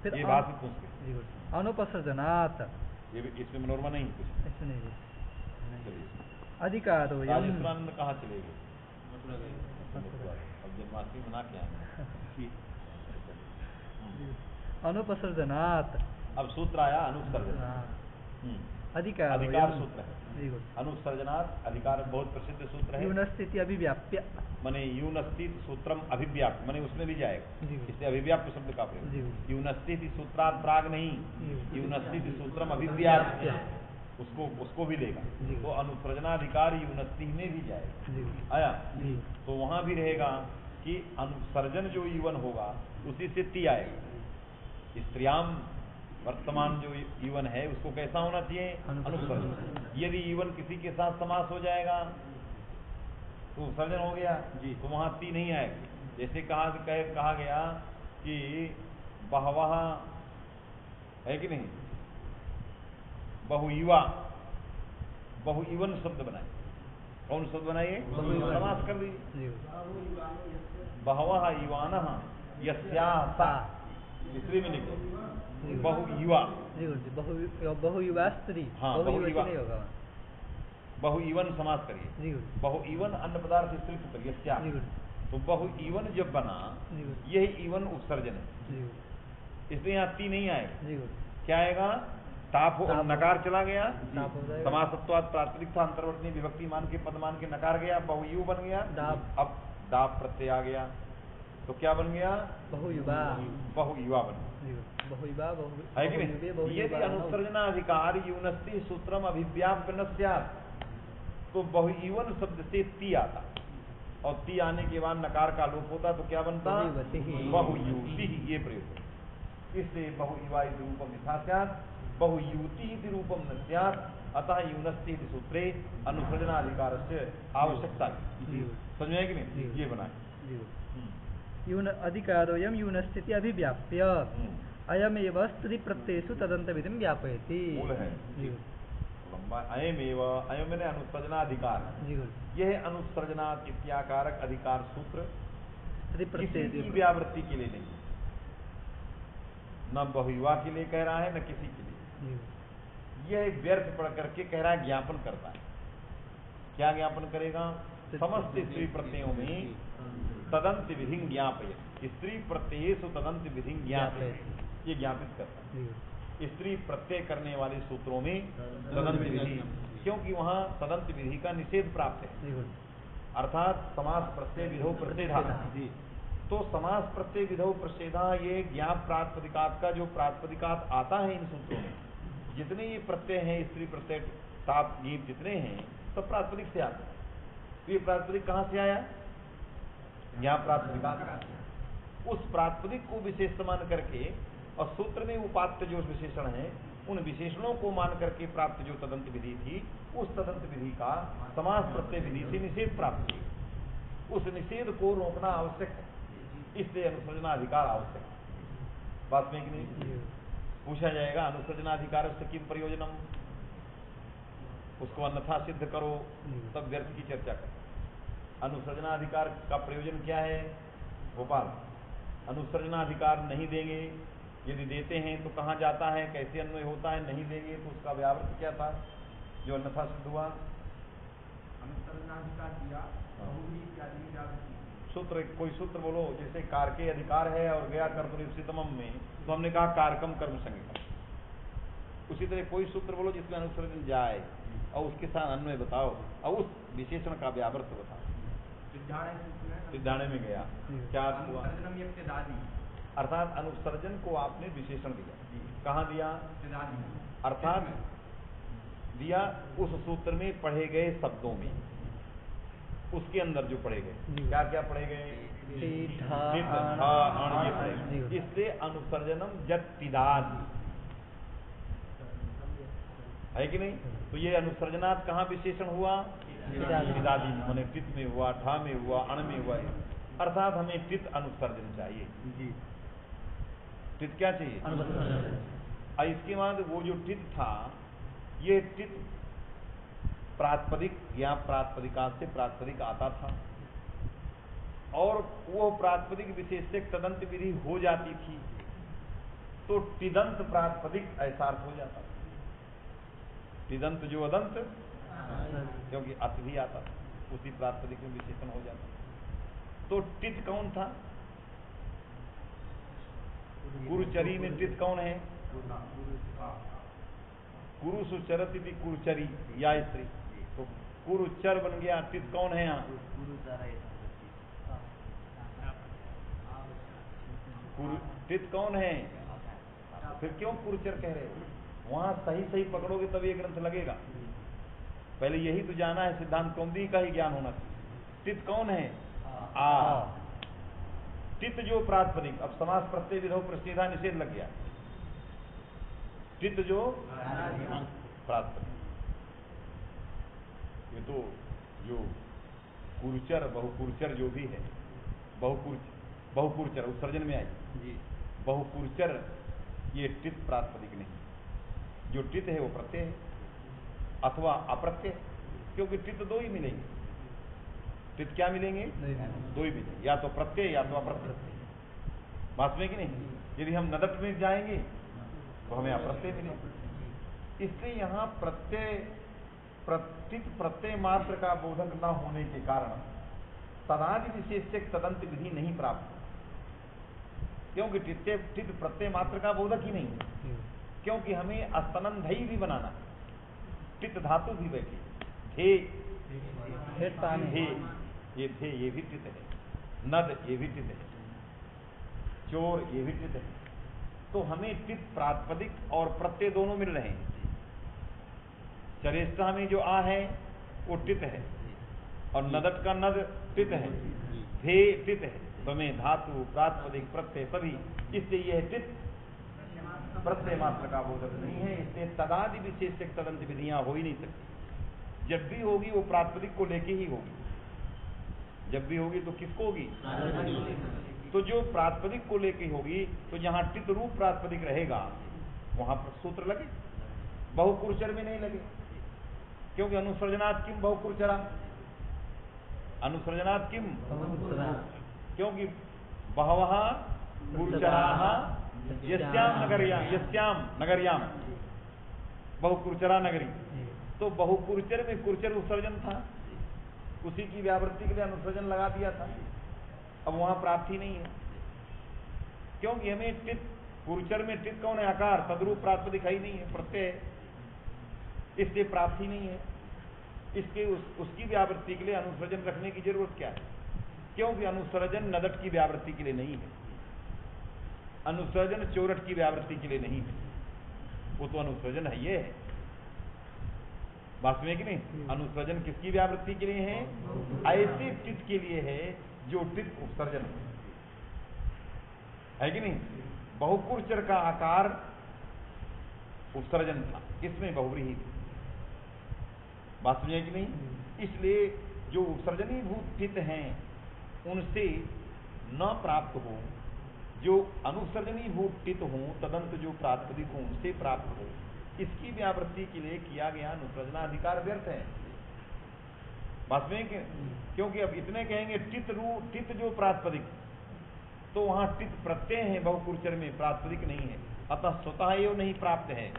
फिर ये भाषित पुंस्क है। जी अनुपसर्जनात्, ये इसमें मनोरमा नहीं कुछ। ऐसे नहीं। चलिए अधिकारो राजेश्वरानंद कहाँ चले गए, अब जन्माष्टमी मना के आए। अनुपसर्जनात्, अब सूत्र आया अनुसर्जन, अधिकार सूत्र है। अनुसर्जनात् अधिकार बहुत प्रसिद्ध सूत्र है। यूनस्थिति अभिव्याप्य, माने यूनस्थित सूत्रम अभिव्याप्त, माने उसमें भी जाएगा, इसलिए अभिव्याप्त शब्द का प्रयोग। यूनस्थिति सूत्रात् प्राग नहीं, यूनस्थिति सूत्रम अभिव्याप्त, उसको भी लेगा, तो अनुसर्जनाधिकार यूनस्थिति में भी जाएगा। आया तो वहां भी रहेगा कि अनुसर्जन जो ईवन होगा उसी से ती आएगा। स्त्रियाम वर्तमान जो ईवन है उसको कैसा होना चाहिए अनुसर्जन। यदि ईवन किसी के साथ समास हो जाएगा तो सर्जन हो गया जी, तो वहां ती नहीं आएगी। जैसे कहा गया कि बहवह है कि नहीं, बहुयुवा, बहुयुवन शब्द बनाए, कौन शब्द बनाइए समास कर दीजिए। बहवह युवानः यस्याः, स्त्री में लिखो बहुयुवा, बहुयुवा स्त्री, हाँ बहुयुवा, बहुयुवन समास करिए। बहुयुवन अन्न पदार्थ स्त्री पुत्र यस्या, तो बहुयुवन जब बना यही ईवन उपसर्जन है, इसलिए यहाँ ती नहीं आएगा। क्या आएगा ताप हो, नकार चला गया, समासत्वात् प्रातिनिधिक था, अंतर्वर्ती विभक्ति मान के पद मान के नकार गया, बहुयु बन गया, अब दाप प्रत्यय आ गया तो क्या बन गया बहुयुवा, बहुयुवा बन गया, है कि नहीं। यदि अनुसर्जनाधिकार यूनस्ति सूत्रम अभिव्याप्य न स्यात्, तो बहुयुवन शब्द से ती आता, और ती आने के बाद नकार का लोप होता तो क्या बनता बहुयुति, ये प्रयोग। इसलिए बहुयुवा रूपम यथा स्यात्, बहुयुति रूपम न स्यात्, अतः यूनस्ति सूत्रे अनुसर्जनाधिकार से आवश्यकता समझ में कि नहीं, ये बनाए। यून अधिकारोयम यूनस्थिति अभिव्याप्य अयमेव स्त्री प्रत्ययेषु तदंत विधिं ज्ञापयति। मूल है लंबा अयमेव, अयम मैंने अनुसर्जनाधिकार, यह अनुसर्जनात् इत्याकारक अधिकार सूत्र किसी की व्यावृत्ति के लिए नहीं, न बहुयुवा के लिए कह रहा है न किसी के लिए, यह व्यर्थ पढ़ करके कह रहा है, ज्ञापन करता है। क्या ज्ञापन करेगा, समस्त स्त्री प्रत्ययों में तदंत विधि ज्ञापय, स्त्री प्रत्ययेषु तदंत विधि ज्ञापय, ये ज्ञापित करता है स्त्री प्रत्यय करने वाले सूत्रों में तदंत विधि, क्योंकि वहां तदंत विधि का निषेध प्राप्त है, अर्थात समास प्रत्यय विधौ प्रत्येधा, तो समास प्रत्यय विधौ प्रत्येधा ये ज्ञाप प्रातिपदिकात का जो प्रातिपदिकात आता है इन सूत्रों में, जितने ये प्रत्यय हैं स्त्री प्रत्यय ताप गीत जितने हैं सब प्रातिपदिक से आते हैं। तो ये प्रातिपदिक कहाँ से आया, ज्ञाप प्रातिपदिकात, उस प्रातिपदिक को विशेष मान करके और सूत्र में उपात्त जो विशेषण है उन विशेषणों को मान करके प्राप्त जो तदंत विधि थी, उस तदंत विधि का समास प्रत्यय विधि से निषेध प्राप्त हुई, उस निषेध को रोकना आवश्यक है, इसलिए अनुसर्जनाधिकार आवश्यक है। बात में कि नहीं, पूछा जाएगा अनुसर्जनाधिकार से किम प्रयोजनम, उसको अन्यथा सिद्ध करो, तब व्यर्थ की चर्चा करो। अनुसर्जनाधिकार का प्रयोजन क्या है गोपाल, अनुसर्जनाधिकार नहीं देंगे यदि देते हैं तो कहाँ जाता है, कैसे अन्वय होता है, नहीं देंगे तो उसका व्यावर्त क्या था जो अन्यथा सिद्ध हुआ। सूत्र, कोई सूत्र बोलो, जैसे कार के अधिकार है और गया कर्तुरीप्सितमम में, तो हमने कहा कारकम कर्म संज्ञा। उसी तरह कोई सूत्र बोलो जिसमें अनुसर्जन जाए और उसके साथ अन्वय बताओ और उस विशेषण का व्यावर्त बताओ। सिद्धाणे में गया क्या हुआ, अर्थात अनुसर्जन को आपने विशेषण दिया। कहाँ दिया, अर्थात दिया उस सूत्र में पढ़े गए शब्दों में, उसके अंदर जो पढ़े गए, क्या क्या पढ़े गए, इसलिए अनुसर्जनम जत्तिदाद है कि नहीं। तो ये अनुसर्जनात् कहाँ विशेषण हुआ, तिदादि माने टित में हुआ, ठा में हुआ, अण में हुआ, अर्थात हमें टित अनुसर्जन चाहिए। टित क्या चाहिए, और इसके बाद वो जो टित था, ये टित प्रातिपदिक या प्रातिपदिका से प्रातिपदिक आता था और वो प्रातिपदिक विशेष से तदंत विधि हो जाती थी, तो टिदंत प्रातिपदिक ऐसा अर्थ हो जाता था। टिदंत जो अदंत, क्योंकि अत भी आता था, उसी प्रातिपदिक में विशेषण हो जाता था। तो टित कौन था, कुरुचरी में टित कौन है, कुरुसुचरति भी कुरुचरी या स्त्री, तो कुरुचर बन गया, टित कौन है यहाँ, टित कौन है, फिर क्यों कुरुचर कह रहे हो, वहां सही सही पकड़ोगे तब ये ग्रंथ लगेगा। पहले यही तो जाना है, सिद्धांत कौमुदी का ही ज्ञान होना चाहिए। टित कौन है, आ, टित जो प्रातिपदिक, अब समास प्रत्यय विधो प्रश्निधा निषेध लग गया। टित जो प्रातिपदिक, ये तो जो कुरुचर बहुकुरुचर जो भी है, बहुकुरुचर उत्सर्जन में आई, बहुकुरुचर ये टित प्रातिपदिक नहीं, जो टित है वो प्रत्यय है अथवा अप्रत्यय, क्योंकि टित दो ही मिलेंगे। टित क्या मिलेंगे, दो ही मिलेंगे, या तो प्रत्यय या तो अप्रत्यय। बात में कि नहीं, यदि हम नदट में जाएंगे तो हमें अप्रत्यय मिलेगा। इसलिए यहाँ प्रत्यय मात्र का बोधक न होने के कारण तदादि विशेष से तदंत विधि नहीं प्राप्त, क्योंकि टित प्रत्यय मात्र का बोधक ही नहीं है, क्योंकि हमें अस्तनंधई भी बनाना, टित धातु भी बैठी, थे ये भी टित है, नद ये भी टित है, चोर ये भी टित है। तो हमें टित प्रातिपदिक और प्रत्यय दोनों मिल रहे हैं। चरेष्ठा में जो आ है वो टित है और नदट का नद टित है, थे टित है, तो हमें धातु प्रातिपदिक प्रत्यय सभी, इसलिए यह टित प्रत्यय मात्र का बोधक नहीं है। इसलिए तदादि विशेष तदंत विधियां हो ही नहीं सकती। जब भी होगी वो प्रातिपदिक को लेके ही होगी, जब भी होगी तो किसको होगी, तो जो प्रातिपदिक को लेके होगी, तो जहां टित रूप प्रातिपदिक रहेगा वहां पर सूत्र लगे, बहुकुरुचर में नहीं लगे, क्योंकि अनुसर्जनात् किम बहुकुरुचरा, अनुसर्जनात् किम, क्योंकि बहवः कुरुचराः यस्याम नगर्याम बहुकुरुचरा नगरी, तो बहुकुरुचर में कुरुचर उत्सर्जन था, उसी की व्यावृत्ति के लिए अनुसर्जन लगा दिया था। अब वहां प्राप्ति नहीं है, क्योंकि हमें टित, कुरुचर में टित कौन है, आकार, तद्रूप प्रातिपदिक ही नहीं है, प्रत्यय, इसलिए प्राप्ति नहीं है। इसके उसकी व्यावृत्ति के लिए अनुसर्जन रखने की जरूरत क्या है, क्योंकि अनुसर्जन नदट की व्यावृत्ति के लिए नहीं है, अनुसर्जन चोरठ की व्यावृत्ति के लिए नहीं है, वो तो अनुसर्जन है ये है। बात में कि नहीं, अनुसर्जन किसकी व्यावृत्ति के लिए है, ऐसे टित के लिए है जो टित उपसर्जन है कि नहीं। बहुकुरुचर का आकार उपसर्जन था, इसमें बहुव्रीहि थी, बात समझे कि नहीं। इसलिए जो उपसर्जनी भूत टित हैं उनसे न प्राप्त हो, जो अनुसर्जनी भूत टित हो, तदंत जो प्रातिपदिक हो उनसे प्राप्त हो, इसकी व्यावृत्ति के लिए किया गया अनुसर्जनाधिकार व्यर्थ है। बात में क्योंकि अब इतने कहेंगे टित जो प्रातिपदिक, तो वहां टित प्रत्यय है बहुकुरचर में, प्रातिपदिक नहीं है, अतः स्वतः एवं नहीं प्राप्त है,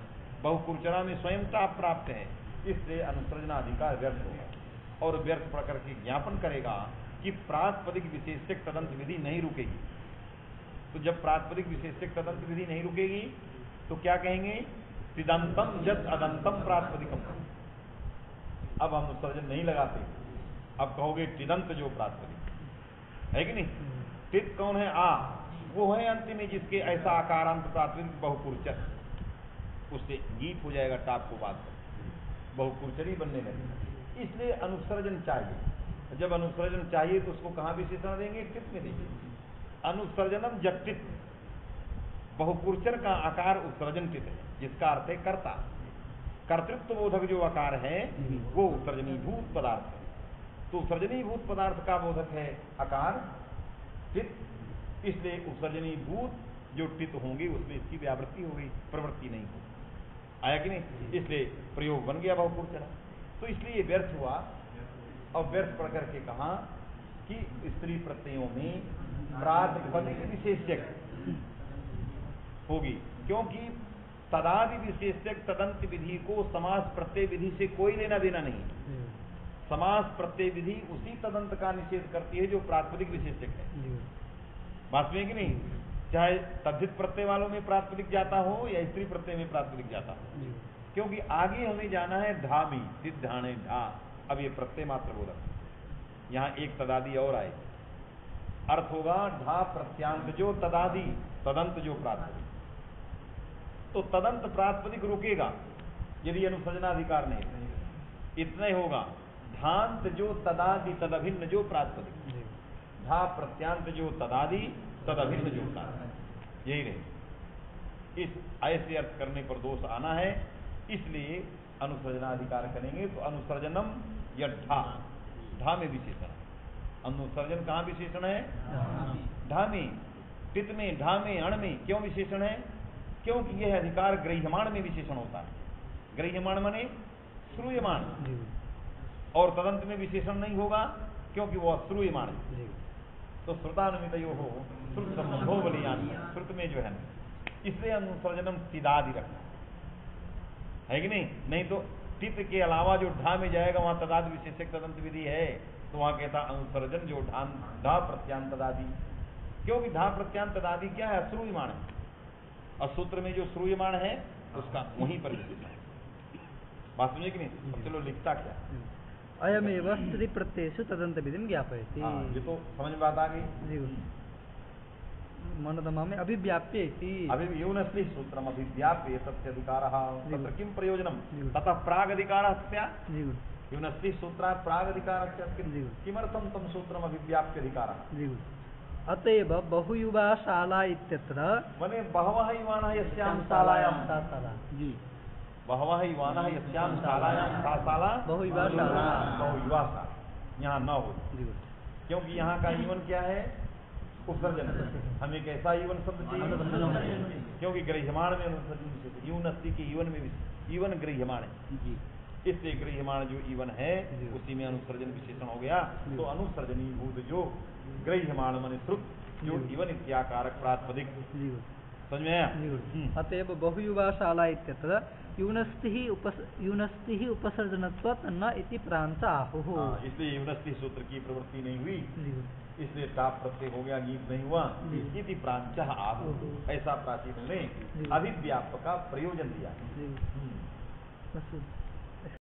बहुकुरचरा में स्वयं ताप प्राप्त है, इसलिए अनुसृजनाधिकार व्यर्थ होगा। और व्यर्थ पढ़ करके ज्ञापन करेगा कि प्रातिपदिक विशेषक तदंत विधि नहीं रुकेगी। तो जब प्रातिपदिक विशेषक तदंत विधि नहीं रुकेगी तो क्या कहेंगे, तिदंतम जत अदंतम प्रातिपदिकम। अब हम अनुसर्जन नहीं लगाते, अब कहोगे तिदंत जो प्रातिपदिक है कि नहीं। तित कौन है, आ, वो है अंतिम में जिसके ऐसा आकारांत प्रातिपदिक बहुकुरचर, उससे गीत हो जाएगा टाप को बात कर, बहुकुरचरी बनने लगेगा। इसलिए अनुसर्जन चाहिए। जब अनुसर्जन चाहिए तो उसको कहां विशेषण देंगे, टित में देंगे। अनुसर्जनम जटित, बहुकुरचर का आकार उत्सर्जन टित है, जिसका अर्थ है कर्ता। कर्तृत्व बोधक जो आकार है वो उत्सर्जनीभूत पदार्थ है। तो उत्सर्जनीभूत पदार्थ का बोधक है आकार टित, इसलिए उत्सर्जनीभूत जो टित होंगे उसमें इसकी व्यावृत्ति हो गई, प्रवृत्ति नहीं होगी। आया कि नहीं, इसलिए प्रयोग बन गया बहुकुरचरा। तो इसलिए व्यर्थ हुआ। और व्यर्थ पढ़ करके कहा कि स्त्री प्रत्ययों में प्रातिपदिक विशेषक होगी, क्योंकि तदादि विशेषक तदंत विधि को समास प्रत्यय विधि से कोई लेना देना नहीं। समास प्रत्यय विधि उसी तदंत का निषेध करती है जो प्रातिपदिक विशेषक है। बात में कि नहीं, चाहे तद्धित प्रत्यय वालों में प्रातिपदिक जाता हो या स्त्री प्रत्यय में प्रातिपदिक जाता हो, क्योंकि आगे हमें जाना है धामी सिद्धाणे ढा। अब ये प्रत्यय मात्र बोधक, यहां एक तदादि और आए, अर्थ होगा ढा प्रत्यांत जो तदादि, तदंत जो प्रातिपदिक। तो तदंत प्रातिपदिक रुकेगा यदि अनुसर्जनाधिकार नहीं, इतना ही होगा। धांत जो तदादि तदभिन्न जो प्रातिपदिक, धा प्रत्यांत जो तदादि तदभिन्न जो प्रातिपदिक, यही रहे। इस ऐसे अर्थ करने पर दोष आना है, इसलिए अनुसर्जनाधिकार करेंगे तो अनुसर्जनम या ढा, ढा में विशेषण। अनुसर्जन कहां विशेषण है, ढा में, टित में, ढा में, अण में। क्यों विशेषण है, क्योंकि यह अधिकार गृह्यमाण में विशेषण होता है। गृह्यमाण माने श्रूयमाण, और तदंत में विशेषण नहीं होगा क्योंकि वह श्रूयमाण है। तो श्रुतानुमितयो हो श्रुत संबंधो बलियान, श्रुत में जो है ना, इसलिए अनुसर्जनम तिदादि रखना है कि नहीं। नहीं तो टित के अलावा जो ढा में जाएगा वहां तदादि विशेषक तदंत विधि है, तो वहां कहता अनुसर्जन जो ढा प्रत्यांत तदादि, क्योंकि ढा प्रत्यांत तदादि क्या है, श्रूयमाण है, और सूत्र में जो श्रूयमाण है उसका वहीं पर विशेषण है। बात समझे कि नहीं। अब चलो लिखता क्या, अयमेव स्त्री प्रत्ययेषु तदंत विधिं ज्ञापयति। ये तो समझ में बात आ गई। मनोदमा में अभिव्याप्य इति, अभिव्यूनस्ति सूत्रम अभिव्याप्य तस्याधिकारः तत्र किं प्रयोजनम, ततः प्रागधिकारः स्यात्। यूनस्ति सूत्रात् प्रागधिकारः स्यात्, किमर्थं तं सूत्रम अभिव्याप्यधिकारः। अतएव बहुयुवा शाला इत्यत्र, माने बहवः युवानः यस्यां शालायां, जी बहवः युवानः यस्यां शालायां, सा शाला बहुयुवा शाला, बहुयुवा शाला यहाँ न हो, क्योंकि यहाँ का ईवन क्या है, उपसर्जन। हमें कैसा ईवन शब्द चाहिए, क्योंकि गृह्यमाण में अनुसर्जन, यूनस्ति के ईवन में ईवन गृह्यमाण है, इससे गृह्यमाण जो ईवन है उसी में अनुसर्जन विशेषण हो गया। तो अनुसर्जनीभूत जो गृह्यमाण माने श्रुत जो ईवन इत्याकारक प्रातिपदिक, समझ में आया। अतएव बहुयुवा शाला इत्यत्र यूनस्ति ही उपसर्जनत्वात् न इति प्रांत आहुः। इसलिए यूनस्ति सूत्र की प्रवृत्ति नहीं हुई, इसलिए ताप प्रत्यय हो गया, गीत नहीं हुआ, इति प्रांत आहुः, ऐसा प्राचीनों ने अभिव्याप्त का प्रयोजन दिया।